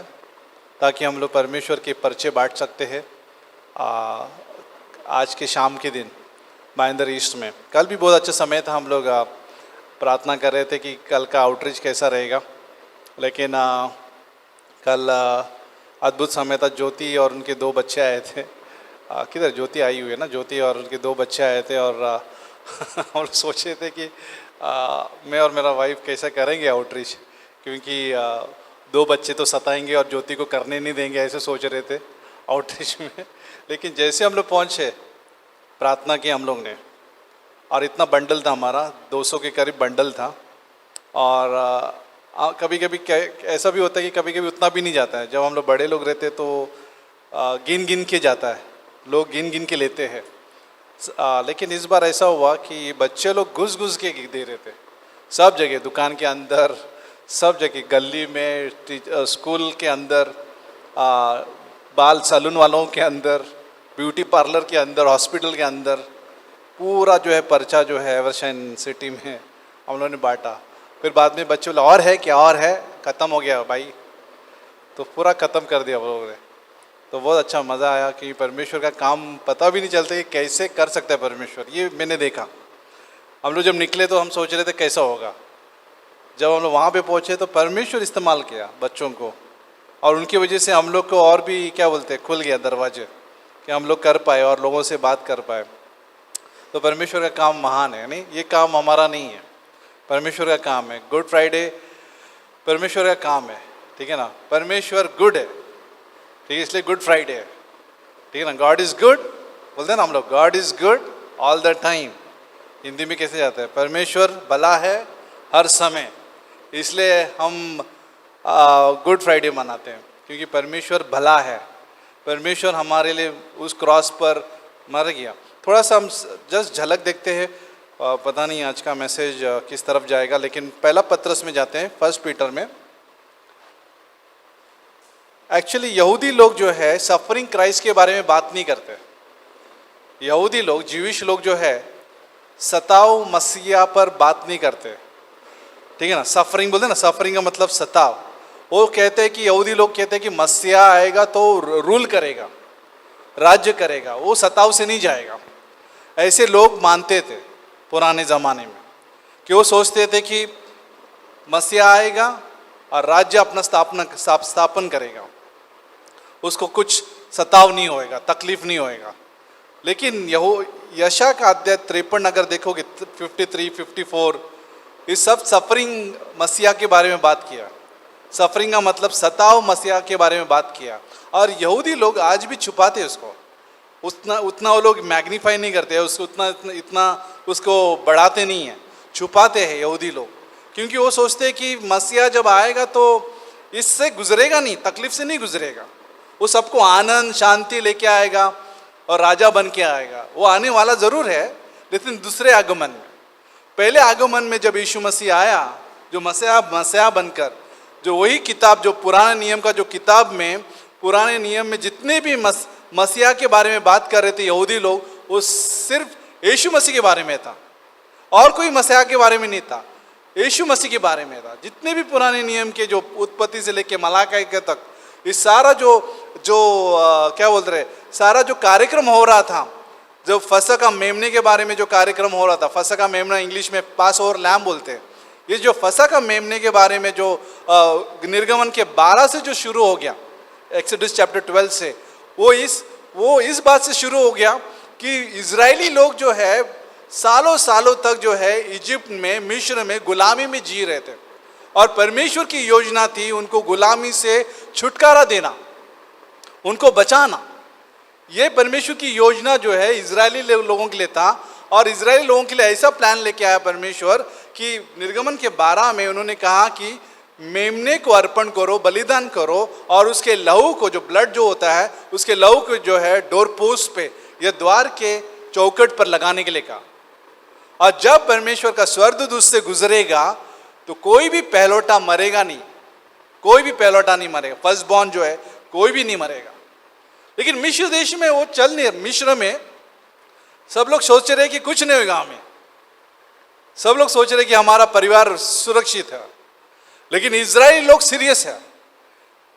ताकि हम लोग परमेश्वर के परिचय बांट सकते हैं आज के शाम के दिन बाइंदर ईस्ट में। कल भी बहुत अच्छा समय था, हम लोग प्रार्थना कर रहे थे कि कल का आउटरीच कैसा रहेगा, लेकिन कल अद्भुत समय था। ज्योति और उनके 2 बच्चे आए थे किधर ज्योति आई हुई है ना, ज्योति और उनके 2 बच्चे आए थे और हम लोग सोच रहे थे कि मैं और मेरा वाइफ कैसा करेंगे आउटरीच, क्योंकि 2 बच्चे तो सताएंगे और ज्योति को करने नहीं देंगे, ऐसे सोच रहे थे आउटरीच में। लेकिन जैसे हम लोग पहुँचे, प्रार्थना की हम लोग ने, और इतना बंडल था हमारा, 200 के करीब बंडल था। और कभी कभी ऐसा भी होता है कि कभी कभी उतना भी नहीं जाता है। जब हम लोग बड़े लोग रहते तो गिन गिन के जाता है, लोग गिन गिन के लेते हैं। लेकिन इस बार ऐसा हुआ कि बच्चे लोग घुस घुस के दे रहे थे, सब जगह, दुकान के अंदर, सब जगह, गली में, स्कूल के अंदर, बाल सैलून वालों के अंदर, ब्यूटी पार्लर के अंदर, हॉस्पिटल के अंदर, पूरा जो है पर्चा जो है एवरशाइन सिटी में हम लोगों ने बांटा। फिर बाद में बच्चे बोले और है क्या, और है, ख़त्म हो गया भाई, तो पूरा ख़त्म कर दिया हम लोगों ने। तो बहुत अच्छा मज़ा आया कि परमेश्वर का काम पता भी नहीं चलता कि कैसे कर सकता है परमेश्वर। ये मैंने देखा। हम लोग जब निकले तो हम सोच रहे थे कैसा होगा, जब हम लोग वहाँ पे पहुँचे तो परमेश्वर इस्तेमाल किया बच्चों को, और उनकी वजह से हम लोग को और भी क्या बोलते हैं, खुल गया दरवाजे कि हम लोग कर पाए और लोगों से बात कर पाए। तो परमेश्वर का काम महान है। नहीं, ये काम हमारा नहीं है, परमेश्वर का काम है। गुड फ्राइडे परमेश्वर का काम है, ठीक है ना। परमेश्वर गुड है, ठीक है, इसलिए गुड फ्राइडे है, ठीक है ना। गॉड इज़ गुड बोलते हैं ना हम लोग, God is good all the time. Hindi में कैसे जाता है, परमेश्वर भला है हर समय, इसलिए हम गुड फ्राइडे मनाते हैं, क्योंकि परमेश्वर भला है। परमेश्वर हमारे लिए उस क्रॉस पर मर गया। थोड़ा सा हम जस्ट झलक देखते हैं, पता नहीं आज का मैसेज किस तरफ जाएगा, लेकिन पहला पत्रस में जाते हैं, 1 पीटर में। एक्चुअली यहूदी लोग जो है सफरिंग क्राइस्ट के बारे में बात नहीं करते। यहूदी लोग, ज्यूइश लोग जो है सताव मसीहा पर बात नहीं करते, ठीक है ना। सफरिंग बोलते हैं ना, सफरिंग का मतलब सताव। वो कहते हैं कि यहूदी लोग कहते हैं कि मसीहा आएगा तो रूल करेगा, राज्य करेगा, वो सताव से नहीं जाएगा। ऐसे लोग मानते थे पुराने ज़माने में, कि वो सोचते थे कि मसीहा आएगा और राज्य अपना स्थापन करेगा, उसको कुछ सताव नहीं होएगा, तकलीफ नहीं होएगा। लेकिन यशा का अध्याय 53 अगर देखोगे, 53, 54, इस सब सफरिंग मसीहा के बारे में बात किया। सफरिंग का मतलब सताव मसीहा के बारे में बात किया। और यहूदी लोग आज भी छुपाते उसको, उतना वो लोग मैग्नीफाई नहीं करते, उसको इतना उसको बढ़ाते नहीं हैं, छुपाते हैं यहूदी लोग, क्योंकि वो सोचते हैं कि मसीहा जब आएगा तो इससे गुजरेगा नहीं, तकलीफ से नहीं गुजरेगा, वो सबको आनंद शांति लेके आएगा और राजा बन के आएगा। वो आने वाला ज़रूर है, लेकिन दूसरे आगमन में। पहले आगमन में जब यीशु मसीह आया, जो मसीहा बनकर, जो वही किताब, जो पुराने नियम का जो किताब में, पुराने नियम में जितने भी मसीहा के बारे में बात कर रहे थे यहूदी लोग, वो सिर्फ यीशु मसीह के बारे में था, और कोई मसीहा के बारे में नहीं था, यीशु मसीह के बारे में था। जितने भी पुराने नियम के जो उत्पत्ति से लेके मलाकी के तक, इस सारा जो क्या बोलते रहे, सारा जो कार्यक्रम हो रहा था, जो फसह का मेमने के बारे में जो कार्यक्रम हो रहा था, फसह का मेमना इंग्लिश में पास ओवर लैम्ब बोलते हैं, ये जो फसह का मेमने के बारे में जो निर्गमन के 12 से जो शुरू हो गया, एक्सोडस चैप्टर 12 से, वो इस बात से शुरू हो गया कि इजरायली लोग जो है सालों सालों तक जो है इजिप्ट में, मिस्र में गुलामी में जी रहे थे, और परमेश्वर की योजना थी उनको गुलामी से छुटकारा देना, उनको बचाना। ये परमेश्वर की योजना जो है इजरायली लोगों के लिए था, और इजरायली लोगों के लिए ऐसा प्लान लेके आया परमेश्वर कि निर्गमन के 12 में उन्होंने कहा कि मेमने को अर्पण करो, बलिदान करो, और उसके लहू को, जो ब्लड जो होता है, उसके लहू को जो है डोर पोस्ट पे या द्वार के चौखट पर लगाने के लिए कहा। और जब परमेश्वर का स्वर्गदूत उससे गुजरेगा तो कोई भी पहलौटा मरेगा नहीं, कोई भी पहलौटा नहीं मरेगा, फर्स्ट बॉर्न जो है कोई भी नहीं मरेगा। लेकिन मिस्र देश में वो चल नहीं, मिस्र में सब लोग सोच रहे कि कुछ नहीं होगा हमें, सब लोग सोच रहे कि हमारा परिवार सुरक्षित है। लेकिन इजरायली लोग सीरियस है,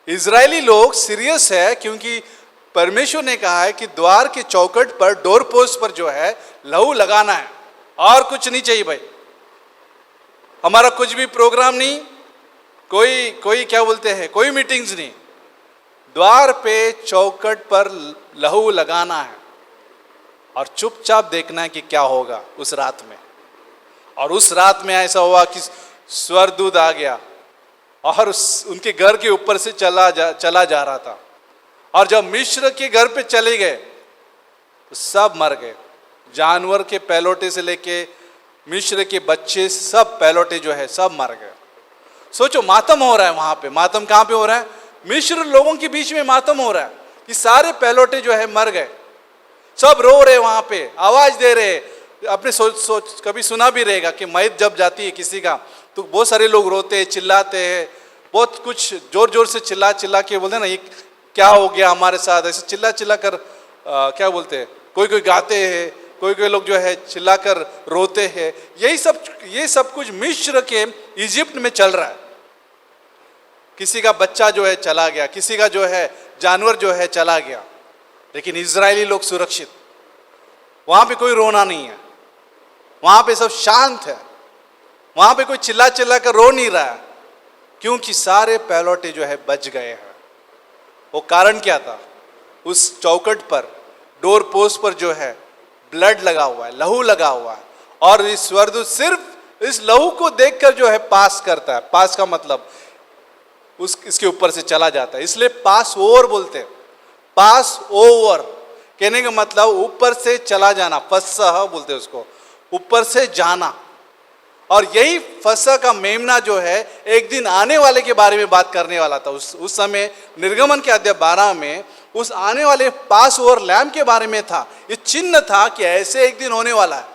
इजरायली लोग सीरियस है, क्योंकि परमेश्वर ने कहा है कि द्वार के चौखट पर, डोर पोस्ट पर जो है लहू लगाना है, और कुछ नहीं चाहिए भाई। हमारा कुछ भी प्रोग्राम नहीं, कोई क्या बोलते हैं, कोई मीटिंग्स नहीं, द्वार पे चौखट पर लहू लगाना है। और चुपचाप देखना है कि क्या होगा उस रात में। और उस रात में ऐसा हुआ कि स्वर्गदूत आ गया और उनके घर के ऊपर से चला जा रहा था। और जब मिस्र के घर पे चले गए तो सब मर गए, जानवर के पहलौटे से लेके मिस्र के बच्चे, सब पहलौटे जो है सब मर गए। सोचो, मातम हो रहा है वहां पे। मातम कहाँ पे हो रहा है? मिस्र लोगों के बीच में मातम हो रहा है कि सारे पहलौटे जो है मर गए। सब रो रहे वहां पे, आवाज दे रहे। अपने सोच कभी सुना भी रहेगा कि मैत जब जाती है किसी का तो बहुत सारे लोग रोते हैं, चिल्लाते हैं, बहुत कुछ जोर जोर से चिल्ला के बोलते हैं ना, ये क्या हो गया हमारे साथ, ऐसे चिल्ला कर क्या बोलते हैं, कोई गाते हैं, कोई लोग जो है चिल्ला कर रोते हैं। ये सब कुछ मिस्र के इजिप्ट में चल रहा है। किसी का बच्चा जो है चला गया, किसी का जो है जानवर जो है चला गया, लेकिन इजरायली लोग सुरक्षित। वहां पे कोई रोना नहीं है, वहां पे सब शांत है, वहां पे कोई चिल्ला कर रो नहीं रहा है, क्योंकि सारे पहलौटे जो है बच गए हैं। वो कारण क्या था? उस चौखट पर, डोर पोस्ट पर जो है ब्लड लगा हुआ है, लहू लगा हुआ है, और इस स्वर्गदूत सिर्फ इस लहू को देखकर जो है पास करता है। पास का मतलब इसके ऊपर से चला जाता है, इसलिए पास ओवर बोलते हैं। पास ओवर कहने का मतलब ऊपर से चला जाना, फसह बोलते हैं उसको, ऊपर से जाना। और यही फसह का मेमना जो है एक दिन आने वाले के बारे में बात करने वाला था। उस समय निर्गमन के अध्याय 12 में उस आने वाले पास ओवर लैम्ब के बारे में था। ये चिन्ह था कि ऐसे एक दिन होने वाला है,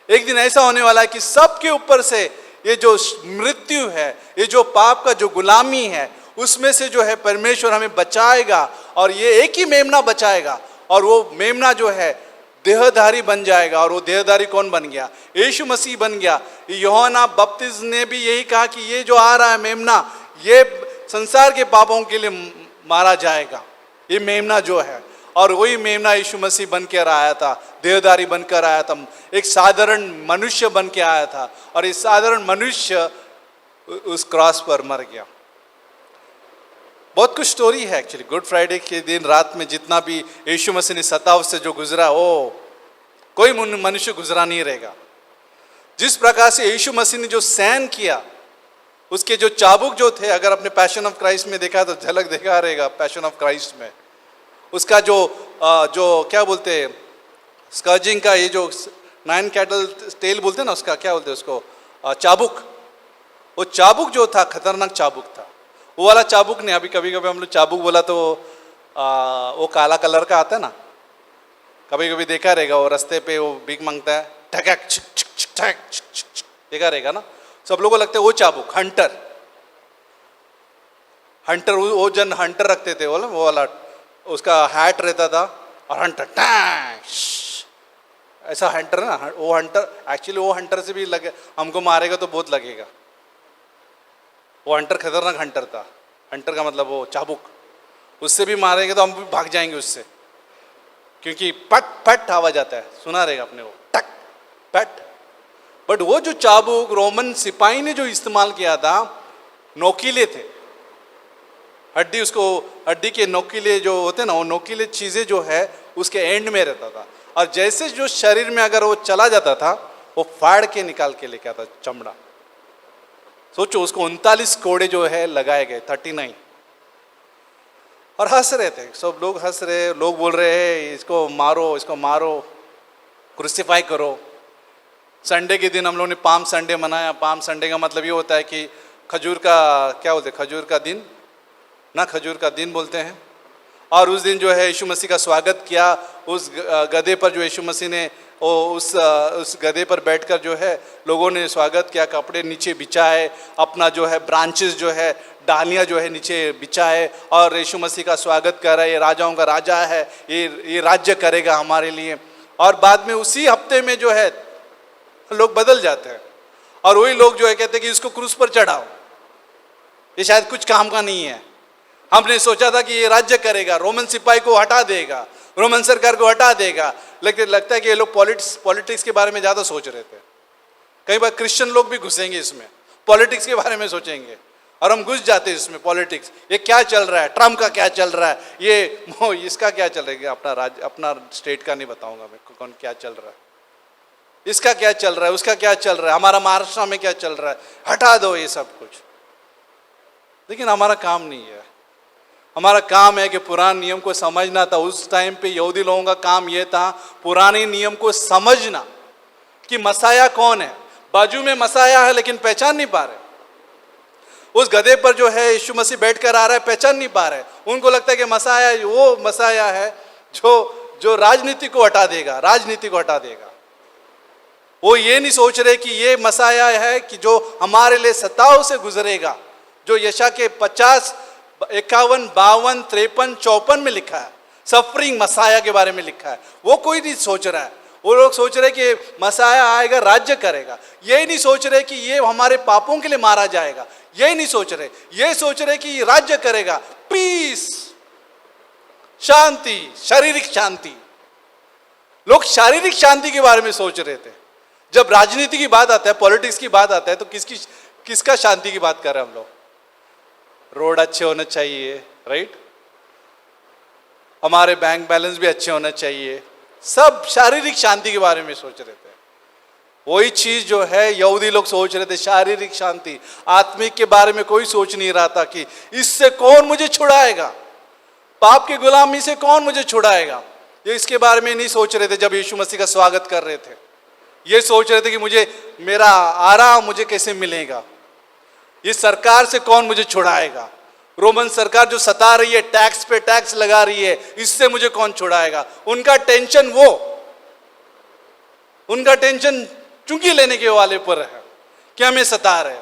एक दिन ऐसा होने वाला है कि सबके ऊपर से ये जो मृत्यु है, ये जो पाप का जो गुलामी है, उसमें से जो है परमेश्वर हमें बचाएगा। और ये एक ही मेमना बचाएगा, और वो मेमना जो है देहधारी बन जाएगा। और वो देहधारी कौन बन गया? यीशु मसीह बन गया। यूहन्ना बपतिस्मा ने भी यही कहा कि ये जो आ रहा है मेमना, ये संसार के पापों के लिए मारा जाएगा, ये मेमना जो है। और वही मेमना यीशु मसीह बन कर आया था, देहधारी बनकर आया था, एक साधारण मनुष्य बन के आया था। और इस साधारण मनुष्य उस क्रॉस पर मर गया। बहुत कुछ स्टोरी है एक्चुअली। गुड फ्राइडे के दिन रात में जितना भी यीशु मसीह ने सताव से जो गुजरा, वो कोई मनुष्य गुजरा नहीं रहेगा। जिस प्रकार से यीशु मसीह ने जो सहन किया, उसके जो चाबुक जो थे, अगर अपने पैशन ऑफ क्राइस्ट में देखा तो झलक देखा रहेगा पैशन ऑफ क्राइस्ट में। उसका जो क्या बोलते हैं, स्कर्जिंग का, ये जो 9 कैटल टेल बोलते हैं ना, उसका क्या बोलते हैं उसको, चाबुक। वो चाबुक जो था खतरनाक चाबुक था। वो वाला चाबुक नहीं, अभी कभी हम लोग चाबुक बोला तो वो काला कलर का आता है ना, कभी देखा रहेगा, वो रास्ते पे वो भीख मांगता है, ठक देखा रहेगा ना। सब लोगों को लगता है वो चाबुक हंटर, वो जन हंटर रखते थे, वो वाला उसका हैट रहता था, और हंटर ऐसा हंटर ना, वो हंटर एक्चुअली वो हंटर से भी लगे, हमको मारेगा तो बहुत लगेगा। वो हंटर खतरनाक हंटर था। हंटर का मतलब वो चाबुक, उससे भी मारेंगे तो हम भी भाग जाएंगे उससे, क्योंकि पट पट आवाज आता है, सुना रहेगा अपने को, टक पट। बट वो जो चाबुक रोमन सिपाही ने जो इस्तेमाल किया था, नोकीले थे, हड्डी के नोकीले जो होते ना, वो नोकीले चीजें जो है उसके एंड में रहता था। और जैसे जो शरीर में अगर वो चला जाता था, वो फाड़ के निकाल के लेके आता चमड़ा। सोचो, उसको 39 कोड़े जो है लगाए गए, 39। और हंस रहे थे सब लोग, हंस रहे, लोग बोल रहे हैं इसको मारो, क्रूसिफाई करो। संडे के दिन हम लोगों ने पाम संडे मनाया। पाम संडे का मतलब ये होता है कि खजूर का, क्या बोलते हैं, खजूर का दिन बोलते हैं। और उस दिन जो है यीशु मसीह का स्वागत किया। उस गधे पर जो यीशु मसीह ने उस गधे पर बैठकर जो है लोगों ने स्वागत किया, कपड़े नीचे बिछाए, अपना जो है ब्रांचेस जो है, डालियाँ जो है नीचे बिछाए, और यीशु मसीह का स्वागत कर रहा है। ये राजाओं का राजा है, ये राज्य करेगा हमारे लिए। और बाद में उसी हफ्ते में जो है लोग बदल जाते हैं, और वही लोग जो है कहते हैं कि इसको क्रूस पर चढ़ाओ, ये शायद कुछ काम का नहीं है। हमने सोचा था कि ये राज्य करेगा, रोमन सिपाही को हटा देगा, रोमन सरकार को हटा देगा, लेकिन लगता है कि ये लोग पॉलिटिक्स के बारे में ज़्यादा सोच रहे थे। कई बार क्रिश्चियन लोग भी घुसेंगे इसमें, पॉलिटिक्स के बारे में सोचेंगे। और हम घुस जाते हैं इसमें, पॉलिटिक्स, ये क्या चल रहा है, ट्रम्प का क्या चल रहा है, ये इसका क्या चल रहा है, अपना राज्य अपना स्टेट का नहीं बताऊंगा मैं कौन क्या चल रहा है, इसका क्या चल रहा है, उसका क्या चल रहा है, हमारा महाराष्ट्र में क्या चल रहा है, हटा दो ये सब कुछ। लेकिन हमारा काम नहीं है, हमारा काम है कि पुराने नियम को समझना था। उस टाइम पे यहूदी लोगों का काम यह था पुराने नियम को समझना कि मसाया कौन है। बाजू में मसाया है लेकिन पहचान नहीं पा रहे, उस गधे पर जो है यीशु मसीह बैठकर आ रहा है, पहचान नहीं पा रहे। उनको लगता है कि मसाया वो मसाया है जो राजनीति को हटा देगा, राजनीति को हटा देगा। वो ये नहीं सोच रहे कि ये मसाया है कि जो हमारे लिए सताव से गुजरेगा, जो यशा के 50, 51, 52, 53, 54 में लिखा है, सफरिंग मसाया के बारे में लिखा है। वो कोई नहीं सोच रहा है। वो लोग सोच रहे कि मसाया आएगा, राज्य करेगा। यही नहीं सोच रहे कि ये हमारे पापों के लिए मारा जाएगा, यही नहीं सोच रहे। ये सोच रहे कि ये राज्य करेगा, पीस, शांति, शारीरिक शांति। लोग शारीरिक शांति के बारे में सोच रहे थे। जब राजनीति की बात आता है, पॉलिटिक्स की बात आता है, तो किसका शांति की बात कर रहे हैं हम लोग? रोड अच्छे होने चाहिए, राइट, हमारे बैंक बैलेंस भी अच्छे होने चाहिए, सब शारीरिक शांति के बारे में सोच रहे थे। वही चीज जो है यहूदी लोग सोच रहे थे, शारीरिक शांति। आत्मिक के बारे में कोई सोच नहीं रहा था कि इससे कौन मुझे छुड़ाएगा, पाप की गुलामी से कौन मुझे छुड़ाएगा। ये इसके बारे में नहीं सोच रहे थे। जब यीशु मसीह का स्वागत कर रहे थे, ये सोच रहे थे कि मुझे मेरा आराम मुझे कैसे मिलेगा, ये सरकार से कौन मुझे छुड़ाएगा, रोमन सरकार जो सता रही है, टैक्स पे टैक्स लगा रही है, इससे मुझे कौन छुड़ाएगा। उनका टेंशन उनका टेंशन चुंगी लेने के वाले पर है कि हमें सता रहे।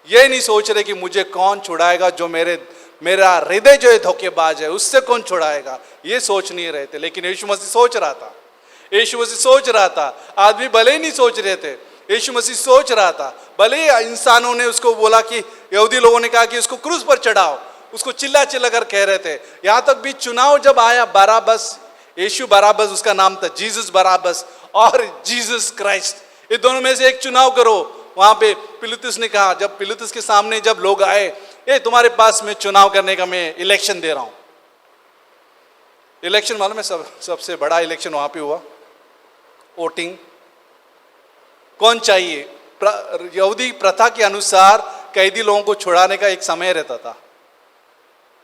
ये नहीं सोच रहे कि मुझे कौन छुड़ाएगा, जो मेरा हृदय जो है धोखेबाज है, उससे कौन छुड़ाएगा। ये सोच नहीं रहे थे। लेकिन यीशु मसीह सोच रहा था, यीशु मसीह सोच रहा था। आदमी भले ही नहीं सोच रहे थे, यीशु मसीह सोच रहा था। भले ही इंसानों ने उसको बोला कि, यहूदी लोगों ने कहा कि उसको क्रूस पर चढ़ाओ, उसको चिल्ला चिल्ला कर कह रहे थे। यहां तक भी चुनाव जब आया, बराबस, यीशु बराबस उसका नाम था, जीसस बराबस और जीसस क्राइस्ट, ये दोनों में से एक चुनाव करो। वहां पे पिलातुस ने कहा, जब पिलातुस के सामने जब लोग आए, ये तुम्हारे पास में चुनाव करने का मैं इलेक्शन दे रहा हूं। इलेक्शन मालूम है, सबसे बड़ा इलेक्शन वहां पे हुआ, वोटिंग कौन चाहिए। यहूदी प्रथा के अनुसार कैदी लोगों को छुड़ाने का एक समय रहता था।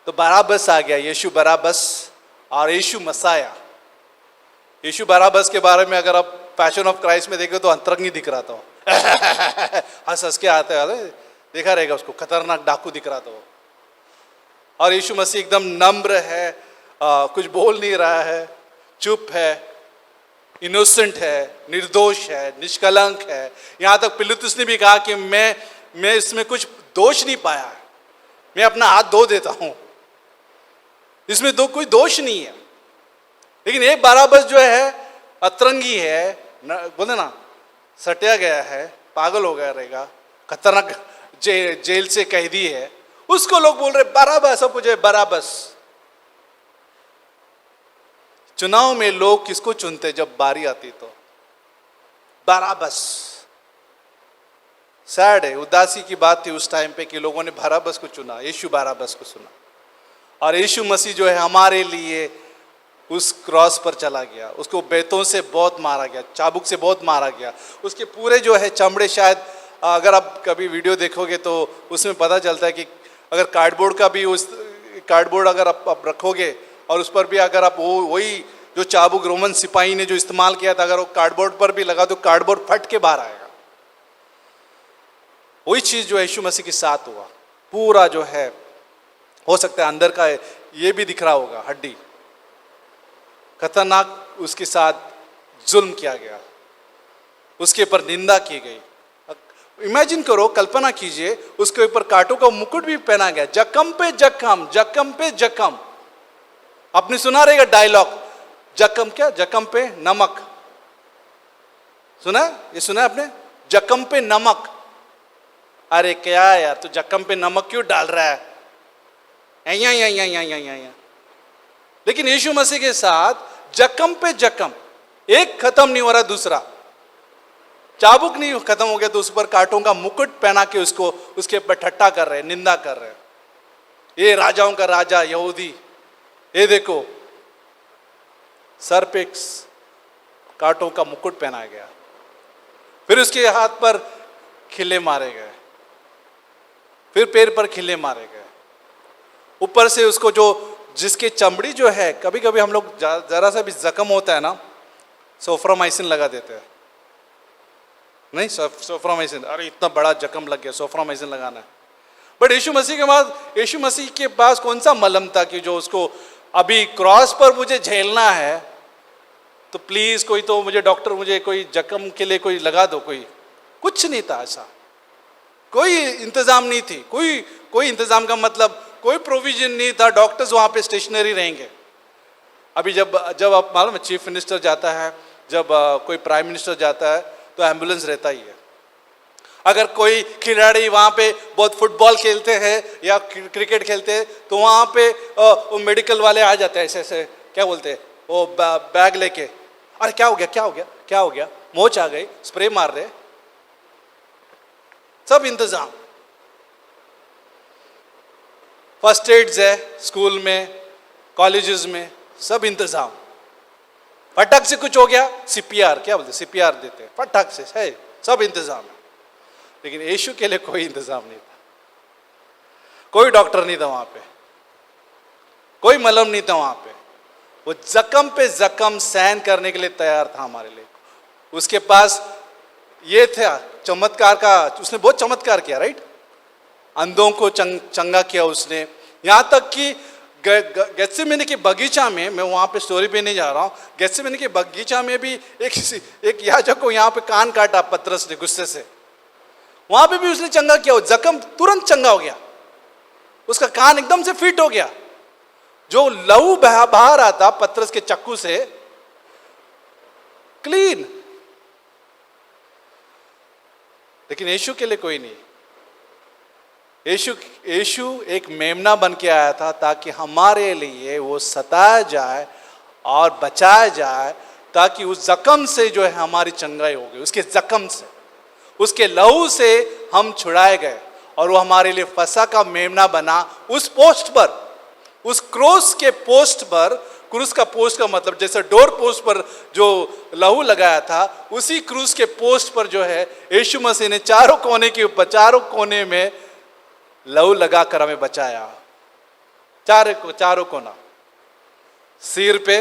तो बराबस आ गया, यीशु बराबस और यीशु मसाया। यीशु बराबस के बारे में अगर आप पैशन ऑफ क्राइस्ट में देखे तो अंतरंगी दिख रहा था, हंस हंस के आते वाले देखा रहेगा उसको, खतरनाक डाकू दिख रहा था वो। और यीशु मसीह एकदम नम्र है, कुछ बोल नहीं रहा है, चुप है, इनोसेंट है, निर्दोष है, निष्कलंक है। यहां तक पिलातुस ने भी कहा कि मैं इसमें कुछ दोष नहीं पाया है, मैं अपना हाथ धो देता हूं, इसमें कोई दोष नहीं है। लेकिन एक बराबस जो है अतरंगी है, बोलते ना, सटिया गया है, पागल हो गया रहेगा, खतरनाक जेल से कैदी है, उसको लोग बोल रहे बराबस, सब कुछ है बराबस। चुनाव में लोग किसको चुनते जब बारी आती? तो बराबस। सैड है, उदासी की बात थी उस टाइम पे कि लोगों ने बराबस को चुना, यीशु बराबस को सुना। और यीशु मसीह जो है हमारे लिए उस क्रॉस पर चला गया, उसको बेतों से बहुत मारा गया, चाबुक से बहुत मारा गया। उसके पूरे जो है चमड़े, शायद अगर आप कभी वीडियो देखोगे तो उसमें पता चलता है कि अगर कार्डबोर्ड का भी, उस कार्डबोर्ड अगर आप रखोगे और उस पर भी अगर आप वही जो चाबुक रोमन सिपाही ने जो इस्तेमाल किया था, अगर वो कार्डबोर्ड पर भी लगा तो कार्डबोर्ड फट के बाहर आएगा। वही चीज जो यीशु मसीह के साथ हुआ, पूरा जो है, हो सकता है अंदर का ये भी दिख रहा होगा, हड्डी, खतरनाक उसके साथ जुल्म किया गया, उसके ऊपर निंदा की गई। इमेजिन करो, कल्पना कीजिए, उसके ऊपर कांटों का मुकुट भी पहना गया, जख्म पे जख्म, जख्म पे जख्म। आपने सुना रहेगा डायलॉग, जख्म क्या, जख्म पे नमक, सुना? ये सुना आपने, जख्म पे नमक। अरे क्या यार, तू जख्म पे नमक क्यों डाल रहा है? या। लेकिन यीशु मसीह के साथ जख्म पे जख्म, एक खत्म नहीं हो रहा दूसरा। चाबुक नहीं खत्म हो गया तो उस पर कांटों का मुकुट पहना के उसको उसके ऊपर ठट्टा कर रहे, निंदा कर रहे, ये राजाओं का राजा यहूदी, ये देखो सर पे कांटों का मुकुट पहनाया गया, फिर उसके हाथ पर खिले मारे गए, फिर पैर पर खिले मारे गए, ऊपर से उसको जो जिसकी चमड़ी जो है, कभी कभी हम लोग जरा सा भी जख्म होता है ना, सोफ्रामाइसिन लगा देते हैं, नहीं सोफ्रामाइसिन, अरे इतना बड़ा जख्म लग गया सोफ्रामाइसिन लगाना है। बट यीशु मसीह के पास कौन सा मलहम था कि जो उसको अभी क्रॉस पर मुझे झेलना है, तो प्लीज कोई तो मुझे डॉक्टर मुझे कोई जख्म के लिए कोई लगा दो, कोई कुछ नहीं था ऐसा, कोई इंतजाम नहीं थी, कोई इंतजाम का मतलब कोई प्रोविजन नहीं था, डॉक्टर्स वहां पे स्टेशनरी रहेंगे। अभी जब आप मालूम है चीफ मिनिस्टर जाता है, जब कोई प्राइम मिनिस्टर जाता है तो एम्बुलेंस रहता ही है। अगर कोई खिलाड़ी वहाँ पे बहुत फुटबॉल खेलते हैं या क्रिकेट खेलते हैं तो वहाँ पे वो मेडिकल वाले आ जाते हैं, ऐसे ऐसे क्या बोलते हैं, वो बैग लेके, अरे क्या हो गया क्या हो गया क्या हो गया, मोच आ गई, स्प्रे मार रहे, सब इंतजाम। फर्स्ट एड्स है स्कूल में, कॉलेजेस में, सब इंतजाम। फटक से कुछ हो गया, सीपीआर क्या बोलते, सीपीआर देते हैं, फटक से है, सब इंतजाम है। लेकिन यीशु के लिए कोई इंतजाम नहीं था, कोई डॉक्टर नहीं था वहां पे, कोई मलहम नहीं था वहां पे, वो जख्म पे जख्म सहन करने के लिए तैयार था हमारे लिए। उसके पास ये था चमत्कार का, उसने बहुत चमत्कार किया, राइट, अंधों को चंगा किया उसने, यहां तक कि गेत्सेमनी के बगीचा में, मैं वहां पे स्टोरी पे नहीं जा रहा हूं, गेत्सेमनी के बगीचा में भी एक याजक को यहाँ पे कान काटा पतरस ने गुस्से से, वहां पे भी उसने चंगा किया, वो जख्म तुरंत चंगा हो गया, उसका कान एकदम से फिट हो गया, जो लहू बहा रहा था पतरस के चक्कू से, क्लीन। लेकिन यीशु के लिए कोई नहीं, यीशु एक मेमना बन के आया था ताकि हमारे लिए वो सताया जाए और बचाया जाए, ताकि उस जख्म से जो है हमारी चंगाई हो गई, उसके जख्म से, उसके लहू से हम छुड़ाए गए, और वो हमारे लिए फसा का मेमना बना। उस पोस्ट पर, उस क्रूस के पोस्ट पर, क्रूस का पोस्ट का मतलब जैसे डोर पोस्ट पर जो लहू लगाया था, उसी क्रूस के पोस्ट पर जो है यीशु मसीह ने चारों कोने के ऊपर, चारों कोने में लहू लगाकर हमें बचाया, चारों कोना, सिर पे,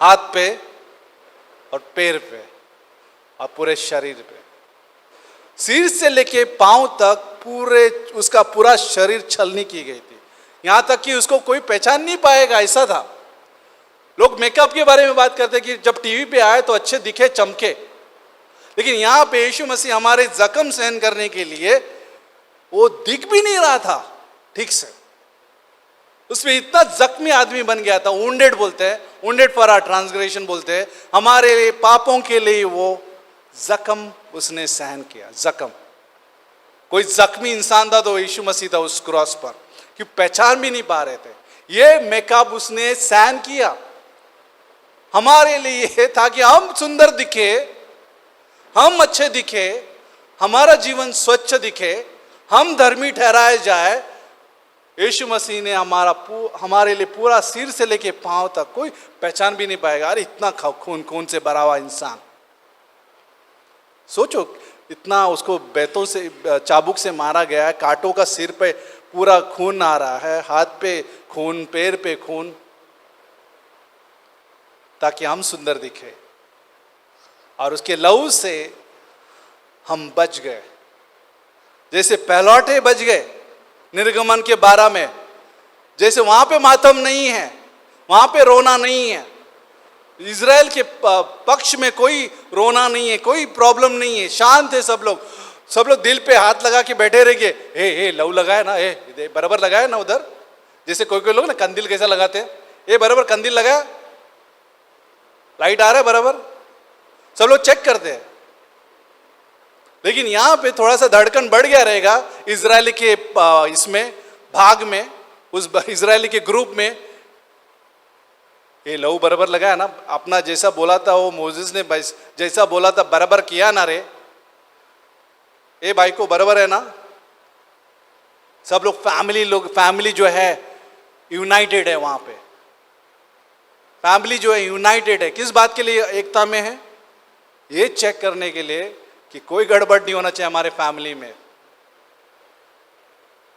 हाथ पे और पैर पे और पूरे शरीर पे, सिर से लेके पांव तक पूरे उसका पूरा शरीर छलनी की गई थी, यहां तक कि उसको कोई पहचान नहीं पाएगा, ऐसा था। लोग मेकअप के बारे में बात करते कि जब टीवी पे आए तो अच्छे दिखे, चमके, लेकिन यहां पे यीशु मसीह हमारे जख्म सहन करने के लिए वो दिख भी नहीं रहा था ठीक से, उसमें इतना जख्मी आदमी बन गया था, वुंडेड बोलते हैं, वुंडेड फॉर आवर ट्रांसग्रेशन बोलते हैं, हमारे लिए पापों के लिए वो जख्म उसने सहन किया। जख्म, कोई जख्मी इंसान था तो यीशु मसीह था उस क्रॉस पर, कि पहचान भी नहीं पा रहे थे। ये मेकअप उसने सहन किया हमारे लिए, ताकि हम सुंदर दिखे, हम अच्छे दिखे, हमारा जीवन स्वच्छ दिखे, हम धर्मी ठहराए जाए। यीशु मसीह ने हमारे लिए पूरा सिर से लेके पांव तक, कोई पहचान भी नहीं पाएगा, अरे इतना खून से भरा हुआ इंसान। सोचो, इतना उसको बेतों से, चाबुक से मारा गया है, कांटों का सिर पे पूरा खून आ रहा है, हाथ पे खून, पैर पे खून, ताकि हम सुंदर दिखे, और उसके लहू से हम बच गए। जैसे पहलौठे बच गए निर्गमन के 12 में, जैसे वहां पे मातम नहीं है, वहां पे रोना नहीं है, इजराइल के पक्ष में कोई रोना नहीं है, कोई प्रॉब्लम नहीं है, शांत है सब लोग दिल पे हाथ लगा के बैठे रहेंगे, हे लहू लगाया ना, हे बराबर लगाया ना उधर, जैसे कोई लोग ना कंदील कैसा लगाते हैं, ये बराबर कंदील लगाया, लाइट आ रहा है बराबर, सब लोग चेक करते हैं। लेकिन यहां पे थोड़ा सा धड़कन बढ़ गया रहेगा इजरायली के इसमें भाग में, उस इजरायली के ग्रुप में, ये लहू बराबर लगाया ना, अपना जैसा बोला था वो मोसेस ने जैसा बोला था बराबर किया ना रे, ये भाई को बराबर है ना। सब लोग फैमिली जो है यूनाइटेड है वहां पे, फैमिली जो है यूनाइटेड है। किस बात के लिए एकता में है? ये चेक करने के लिए कि कोई गड़बड़ नहीं होना चाहिए हमारे फैमिली में,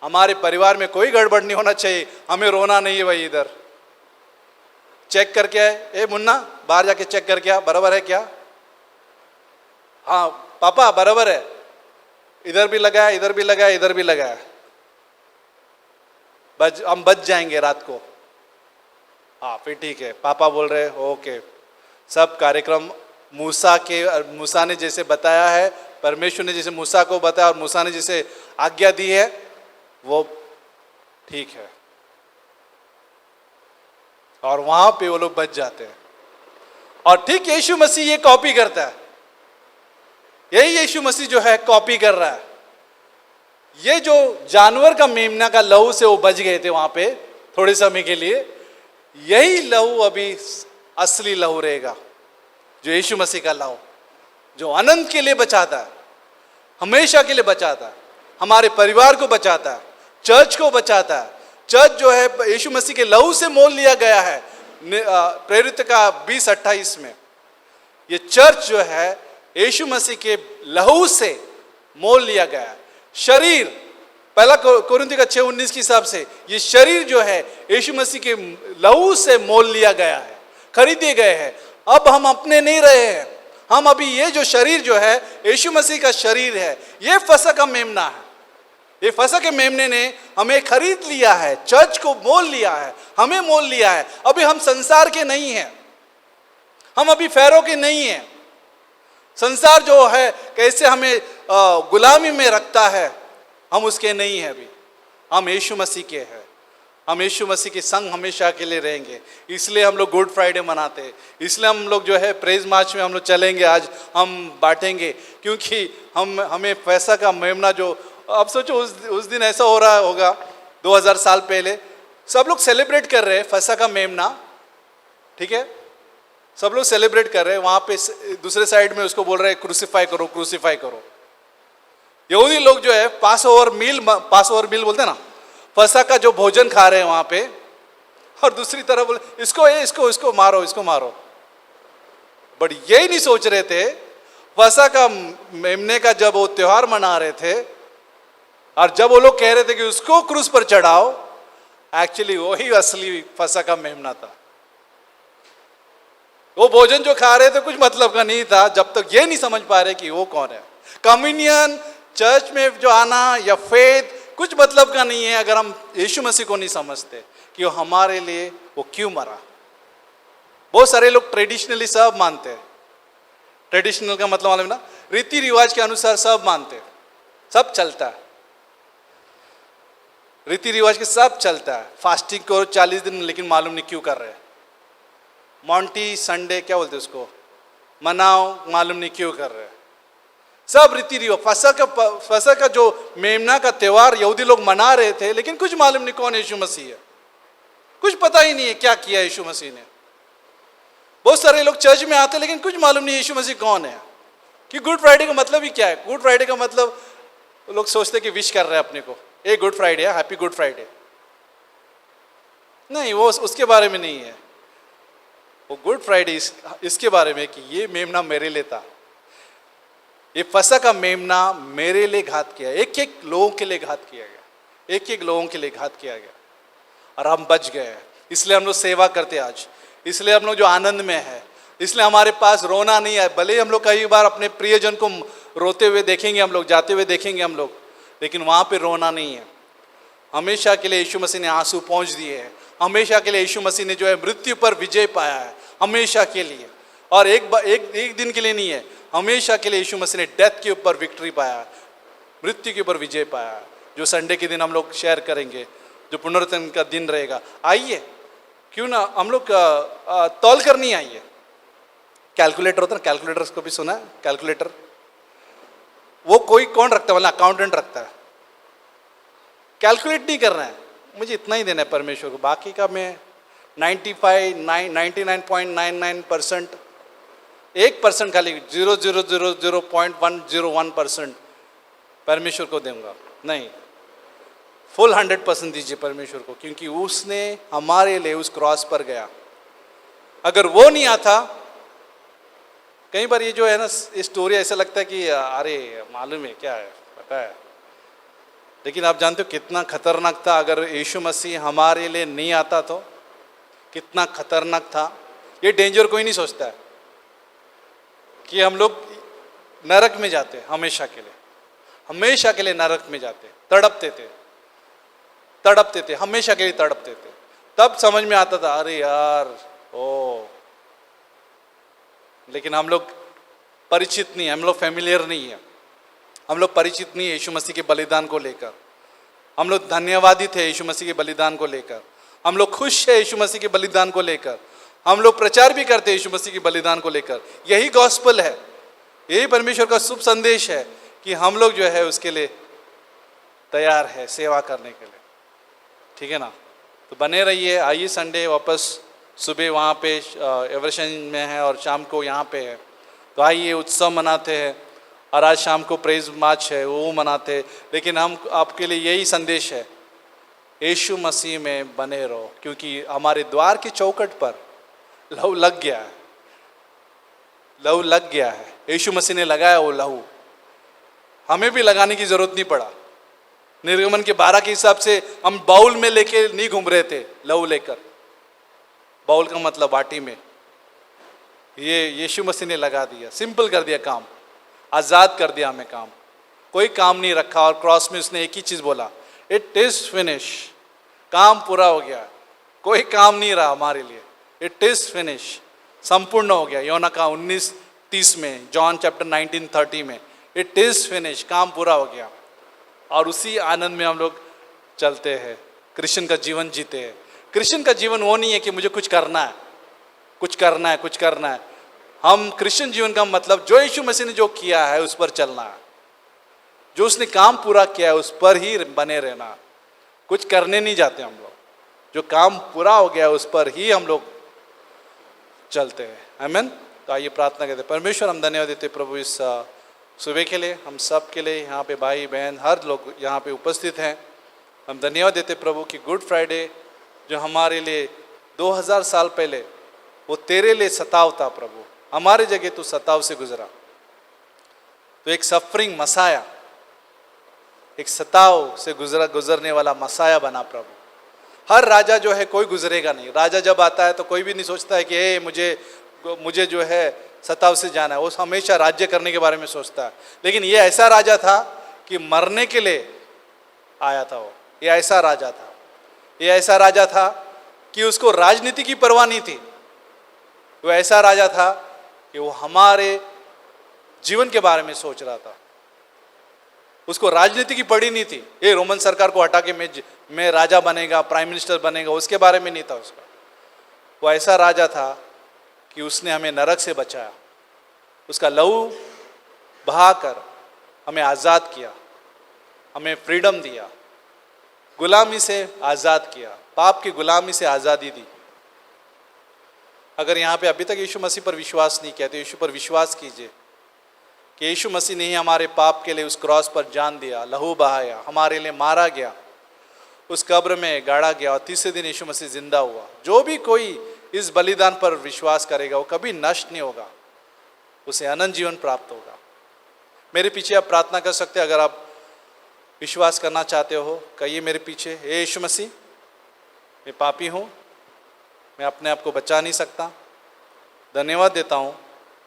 हमारे परिवार में कोई गड़बड़ नहीं होना चाहिए। हमें रोना नहीं है भाई, इधर चेक करके आए। ए मुन्ना, बाहर जाके चेक करके आ, बराबर है क्या? हाँ पापा बराबर है, इधर भी लगाया, इधर भी लगाया, इधर भी लगाया, हम बच जाएंगे रात को। हाँ फिर ठीक है, पापा बोल रहे ओके। सब कार्यक्रम मूसा ने जैसे बताया है, परमेश्वर ने जैसे मूसा को बताया और मूसा ने जैसे आज्ञा दी है वो ठीक है, और वहां पे वो लोग बच जाते हैं। और ठीक यीशु मसीह ये कॉपी करता है, यही यीशु मसीह जो है कॉपी कर रहा है। ये जो जानवर का मेमना का लहू से वो बच गए थे वहां पे थोड़े समय के लिए, यही लहू अभी असली लहू रहेगा, जो यीशु मसीह का लहू, जो अनंत के लिए बचाता है, हमेशा के लिए बचाता है, हमारे परिवार को बचाता है, चर्च को बचाता है। चर्च जो है यीशु मसीह के लहू से मोल लिया गया है। प्रेरित का 20:28 में ये चर्च जो है यीशु मसीह के लहू से मोल लिया गया है। शरीर, पहला कोरिन्थी का 6:19 के हिसाब से ये शरीर जो है यीशु मसीह के लहू से मोल लिया गया है, खरीदे गए हैं। अब हम अपने नहीं रहे हैं, हम अभी ये जो शरीर जो है यीशु मसीह का शरीर है, ये फसह का मेमना है। ये फसह के मेमने ने हमें खरीद लिया है, चर्च को मोल लिया है, हमें मोल लिया है। अभी हम संसार के नहीं हैं, हम अभी फैरो के नहीं हैं। संसार जो है कैसे हमें गुलामी में रखता है, हम उसके नहीं हैं अभी, हम यीशु मसीह के हैं। हम यीशु मसीह के संग हमेशा के लिए रहेंगे। इसलिए हम लोग गुड फ्राइडे मनाते हैं, इसलिए हम लोग जो है प्रेज मार्च में हम लोग चलेंगे, आज हम बांटेंगे, क्योंकि हमें फसह का मेमना जो, अब सोचो उस दिन ऐसा हो रहा होगा 2000 साल पहले, सब लोग सेलिब्रेट कर रहे हैं फसह का मेमना, ठीक है, सब लोग सेलिब्रेट कर रहे हैं। वहां पे दूसरे साइड में उसको बोल रहे हैं क्रूसीफाई करो, क्रूसीफाई करो। यहूदी लोग जो है पास ओवर मील बोलते हैं ना, फसह का जो भोजन खा रहे हैं वहां पे, और दूसरी तरफ बोले इसको मारो, इसको मारो। बट यही नहीं सोच रहे थे, फसह का मेमने का जब वो त्योहार मना रहे थे और जब वो लोग कह रहे थे कि उसको क्रूस पर चढ़ाओ, एक्चुअली वही असली फसह का मेमना था। वो भोजन जो खा रहे थे कुछ मतलब का नहीं था, जब तक ये नहीं समझ पा रहे कि वो कौन है। कम्युनियन, चर्च में जो आना या फेथ कुछ मतलब का नहीं है अगर हम यीशु मसीह को नहीं समझते कि वो हमारे लिए वो क्यों मरा। बहुत सारे लोग ट्रेडिशनली सब मानते हैं, ट्रेडिशनल का मतलब मालूम ना, रीति रिवाज के अनुसार सब मानते हैं, सब चलता है, रीति रिवाज के सब चलता है। फास्टिंग करो 40 दिन, लेकिन मालूम नहीं क्यों कर रहे हैं। मॉन्टी संडे क्या बोलते उसको, मनाओ, मालूम नहीं क्यों कर रहे हैं। सब रीति रिवाज, फसह का जो मेमना का त्योहार यहूदी लोग मना रहे थे, लेकिन कुछ मालूम नहीं कौन यीशु मसीह है, कुछ पता ही नहीं है क्या किया यीशु मसीह ने। बहुत सारे लोग चर्च में आते लेकिन कुछ मालूम नहीं यीशु मसीह कौन है, कि गुड फ्राइडे का मतलब ही क्या है। गुड फ्राइडे का मतलब लोग सोचते कि विश कर रहे हैं अपने को, a good Friday, happy good Friday. नहीं, वो उसके बारे में नहीं है। वो गुड फ्राइडे इसके बारे में कि ये मेमना मेरे लिए था, ये फसह का मेमना मेरे लिए घात किया, एक एक लोगों के लिए घात किया गया, एक एक लोगों के लिए घात किया गया, और हम बच गए। इसलिए हम लोग सेवा करते आज, इसलिए हम लोग जो आनंद में है, इसलिए हमारे पास रोना नहीं है। भले ही हम लोग कई बार अपने प्रियजन को रोते हुए देखेंगे, हम लोग जाते हुए देखेंगे हम लोग, लेकिन वहाँ पे रोना नहीं है। हमेशा के लिए यीशु मसीह ने आंसू पहुँच दिए हैं, हमेशा के लिए यीशु मसीह ने जो है मृत्यु पर विजय पाया है, हमेशा के लिए। और एक दिन के लिए नहीं है, हमेशा के लिए यीशु मसीह ने डेथ के ऊपर विक्ट्री पाया है, मृत्यु के ऊपर विजय पाया है, जो संडे के दिन हम लोग शेयर करेंगे, जो पुनरुत्थान का दिन रहेगा। आइए, क्यों ना हम लोग तौल करनी आइए। कैलकुलेटर होता है ना, कैलकुलेटर को भी सुना है, कैलकुलेटर वो कौन रखता है, मतलब अकाउंटेंट रखता है। कैलकुलेट नहीं करना है, मुझे इतना ही देना है परमेश्वर को, बाकी का मैं 99.99%, 1% खाली 0.101% परमेश्वर को दूंगा, नहीं, फुल 100% दीजिए परमेश्वर को, क्योंकि उसने हमारे लिए उस क्रॉस पर गया। अगर वो नहीं आता, कई बार ये जो है ना, ये स्टोरी ऐसा लगता है कि अरे मालूम है क्या है, पता है, लेकिन आप जानते हो कितना खतरनाक था। अगर यीशु मसीह हमारे लिए नहीं आता तो कितना खतरनाक था। ये डेंजर कोई नहीं सोचता है कि हम लोग नरक में जाते हैं, हमेशा के लिए नरक में जाते, तड़पते थे, हमेशा के लिए तड़पते थे। तब समझ में आता था, अरे यार ओ, लेकिन हम लोग परिचित नहीं है, हम लोग फैमिलियर नहीं है, हम लोग परिचित नहीं है यीशु मसीह के बलिदान को लेकर। हम लोग धन्यवादी थे यीशु मसीह के बलिदान को लेकर, हम लोग खुश है यीशु मसीह के बलिदान को लेकर, हम लोग प्रचार भी करते हैं यीशु मसीह के बलिदान को लेकर। यही गॉस्पेल है, यही परमेश्वर का शुभ संदेश है कि हम लोग जो है उसके लिए तैयार है सेवा करने के लिए, ठीक है ना। तो बने रहिए। आइए संडे वापस सुबह वहाँ पे एवरेशन में है और शाम को यहाँ पे है, तो आइए उत्सव मनाते हैं। और आज शाम को प्रेज मार्च है, वो मनाते हैं। लेकिन हम आपके लिए यही संदेश है, यीशु मसीह में बने रहो, क्योंकि हमारे द्वार की चौखट पर लहू लग गया है, लहू लग गया है। यीशु मसीह ने लगाया वो लहू, हमें भी लगाने की जरूरत नहीं पड़ा। निर्गमन के 12 के हिसाब से हम बाउल में लेके नहीं घूम रहे थे, लहू लेकर, बाउल का मतलब बाटी में, ये यीशु मसीह ने लगा दिया, सिंपल कर दिया काम, आज़ाद कर दिया हमें काम, कोई काम नहीं रखा। और क्रॉस में उसने एक ही चीज़ बोला, इट इज़ फिनिश, काम पूरा हो गया, कोई काम नहीं रहा हमारे लिए, इट इज़ फिनिश, संपूर्ण हो गया। योना का 19:30 में, जॉन चैप्टर 19:30 में, इट इज़ फिनिश, काम पूरा हो गया। और उसी आनंद में हम लोग चलते हैं, क्रिश्चियन का जीवन जीते हैं। क्रिश्चियन का जीवन वो नहीं है कि मुझे कुछ करना है, कुछ करना है, कुछ करना है। हम क्रिश्चियन जीवन का मतलब जो यीशु मसीह ने जो किया है उस पर चलना है, जो उसने काम पूरा किया है उस पर ही बने रहना, कुछ करने नहीं जाते हम लोग, जो काम पूरा हो गया है उस पर ही हम लोग चलते हैं। आमीन। तो आइए प्रार्थना करते हैं। परमेश्वर, हम धन्यवाद देते प्रभु इस सुबह के लिए, हम सब के लिए, यहाँ पे भाई बहन हर लोग यहाँ पे उपस्थित हैं। हम धन्यवाद देते प्रभु कि गुड फ्राइडे जो हमारे लिए 2000 साल पहले वो तेरे लिए सताव था प्रभु, हमारे जगह तू सताव से गुजरा। तो एक सफरिंग मसाया, एक सताव से गुजरने वाला मसाया बना प्रभु। हर राजा जो है कोई गुजरेगा नहीं, राजा जब आता है तो कोई भी नहीं सोचता है कि हे मुझे जो है सताव से जाना है, वो हमेशा राज्य करने के बारे में सोचता है। लेकिन ये ऐसा राजा था कि मरने के लिए आया था, ये ऐसा राजा था, ये ऐसा राजा था कि उसको राजनीति की परवाह नहीं थी। वो ऐसा राजा था कि वो हमारे जीवन के बारे में सोच रहा था, उसको राजनीति की पड़ी नहीं थी। ये रोमन सरकार को हटा के मैं राजा बनेगा, प्राइम मिनिस्टर बनेगा, उसके बारे में नहीं था उसका। वो ऐसा राजा था कि उसने हमें नरक से बचाया, उसका लहू बहाकर हमें आज़ाद किया, हमें फ्रीडम दिया, गुलामी से आज़ाद किया, पाप की गुलामी से आज़ादी दी। अगर यहाँ पे अभी तक यीशु मसीह पर विश्वास नहीं किया तो यीशु पर विश्वास कीजिए कि यीशु मसीह ने ही हमारे पाप के लिए उस क्रॉस पर जान दिया, लहू बहाया, हमारे लिए मारा गया, उस कब्र में गाड़ा गया और तीसरे दिन यीशु मसीह जिंदा हुआ। जो भी कोई इस बलिदान पर विश्वास करेगा वो कभी नष्ट नहीं होगा, उसे अनंत जीवन प्राप्त होगा। मेरे पीछे आप प्रार्थना कर सकते हैं, अगर आप विश्वास करना चाहते हो कहिए मेरे पीछे, हे यीशु मसीह, मैं पापी हूँ, मैं अपने आप को बचा नहीं सकता, धन्यवाद देता हूँ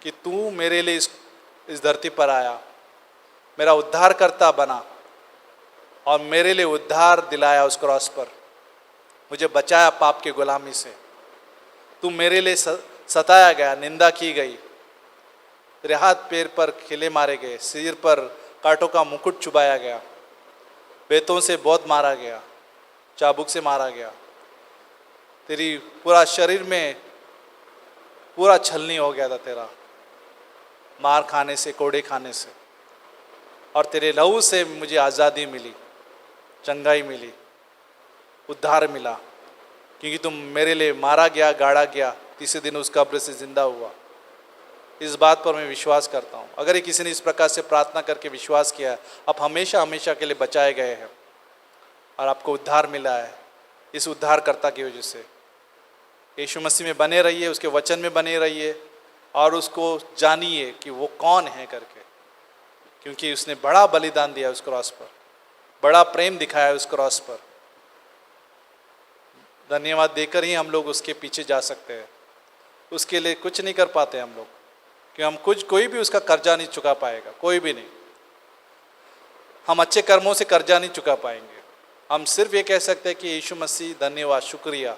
कि तू मेरे लिए इस धरती पर आया, मेरा उद्धारकर्ता बना और मेरे लिए उद्धार दिलाया उस क्रॉस पर, मुझे बचाया पाप की गुलामी से। तू मेरे लिए सताया गया, निंदा की गई, तेरे हाथ पैर पर खिले मारे गए, सिर पर कांटों का मुकुट चुभाया गया, बेतों से बहुत मारा गया, चाबुक से मारा गया, तेरी पूरा शरीर में पूरा छलनी हो गया था तेरा, मार खाने से, कोड़े खाने से, और तेरे लहू से मुझे आज़ादी मिली, चंगाई मिली, उद्धार मिला। क्योंकि तुम मेरे लिए मारा गया, गाड़ा गया, तीसरे दिन उस कब्र से जिंदा हुआ। इस बात पर मैं विश्वास करता हूँ। अगर किसी ने इस प्रकार से प्रार्थना करके विश्वास किया है, आप हमेशा हमेशा के लिए बचाए गए हैं और आपको उद्धार मिला है इस उद्धारकर्ता की वजह से। यीशु मसीह में बने रहिए, उसके वचन में बने रहिए और उसको जानिए कि वो कौन है करके, क्योंकि उसने बड़ा बलिदान दिया उस क्रॉस पर, बड़ा प्रेम दिखाया उस क्रॉस पर। धन्यवाद देकर ही हम लोग उसके पीछे जा सकते हैं। उसके लिए कुछ नहीं कर पाते हम लोग, कि हम कोई भी उसका कर्जा नहीं चुका पाएगा, कोई भी नहीं। हम अच्छे कर्मों से कर्जा नहीं चुका पाएंगे। हम सिर्फ ये कह सकते हैं कि यीशु मसीह धन्यवाद, शुक्रिया,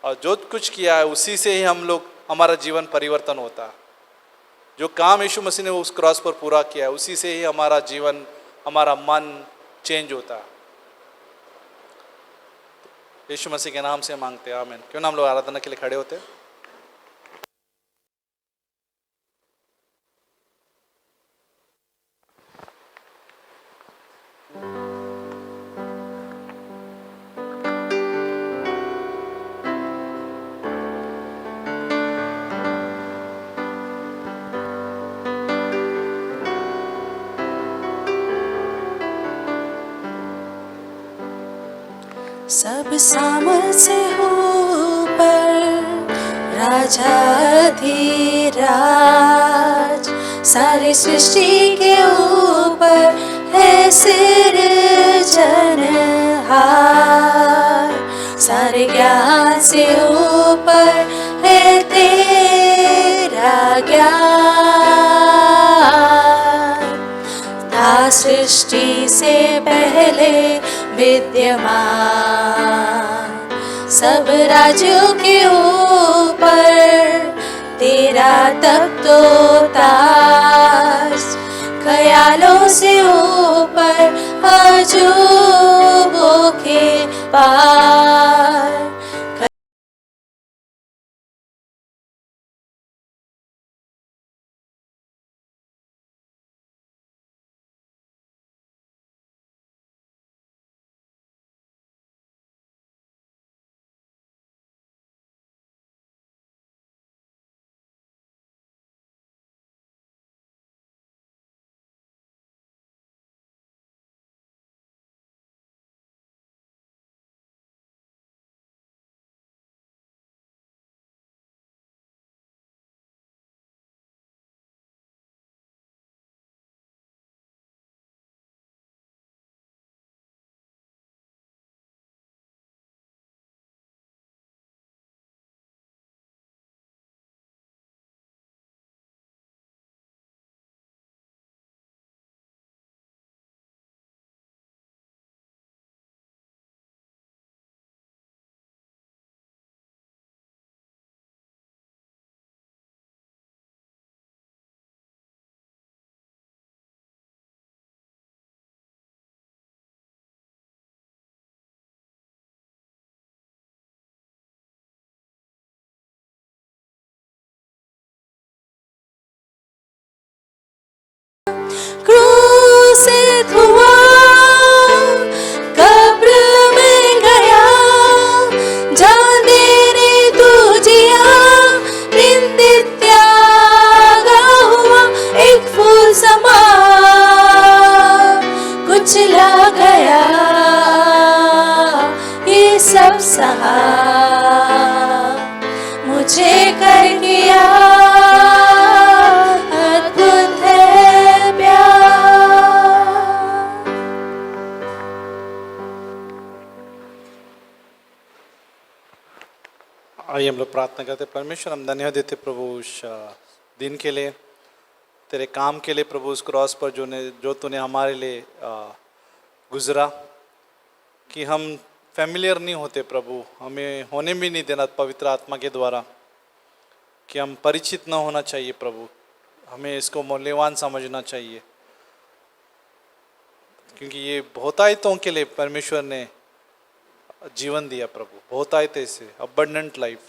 और जो कुछ किया है उसी से ही हम लोग, हमारा जीवन परिवर्तन होता है। जो काम यीशु मसीह ने उस क्रॉस पर पूरा किया है उसी से ही हमारा जीवन, हमारा मन चेंज होता है। यीशु मसीह के नाम से मांगते हैं, आमीन। क्यों ना हम लोग आराधना के लिए खड़े होते हैं। सब सामर्थ से ऊपर राजाधिराज, सारी सृष्टि के ऊपर है सिरजनहार, सारे ज्ञान से ऊपर है तेरा ज्ञान, था सृष्टि से पहले विद्यमान, सब राज्यों के ऊपर तेरा तख्तोताज, ख्यालों से ऊपर अजूबों के पार, क्रूसित हुआ, कब्र में गया, जान देने तू जिया, निंदित त्यागा हुआ, एक फूल समा कुचला गया, ये सब सहा मुझे कर गया, अद्भुत है आइए हम लोग प्रार्थना करते। परमेश्वर, हम धन्यवाद देते प्रभु उस दिन के लिए, तेरे काम के लिए प्रभु, उस क्रॉस पर जो तूने हमारे लिए गुजरा, कि हम फैमिलियर नहीं होते प्रभु, हमें होने भी नहीं देना पवित्र आत्मा के द्वारा, कि हम परिचित न होना चाहिए प्रभु, हमें इसको मूल्यवान समझना चाहिए, क्योंकि ये बहुतायतों के लिए परमेश्वर ने जीवन दिया प्रभु, बहुतायत से अबंडेंट लाइफ।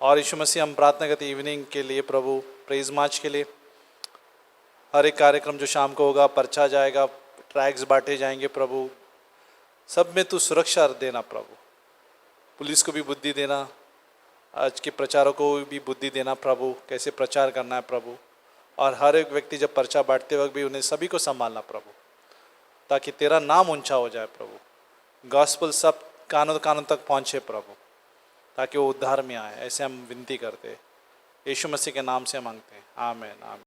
और यीशु मसीह, हम प्रार्थना करते इवनिंग के लिए प्रभु, प्रेज मार्च के लिए, हर एक कार्यक्रम जो शाम को होगा, पर्चा जाएगा, ट्रैक्स बांटे जाएंगे प्रभु, सब में तू सुरक्षा देना प्रभु। पुलिस को भी बुद्धि देना, आज के प्रचारकों को भी बुद्धि देना प्रभु, कैसे प्रचार करना है प्रभु। और हर एक व्यक्ति जब पर्चा बांटते वक्त भी उन्हें सभी को संभालना प्रभु, ताकि तेरा नाम ऊंचा हो जाए प्रभु। गॉस्पल सब कानों कानों तक पहुँचे प्रभु, ताकि वो उद्धार में आए। ऐसे हम विनती करते हैं, यीशु मसीह के नाम से मांगते हैं, आमीन आमीन।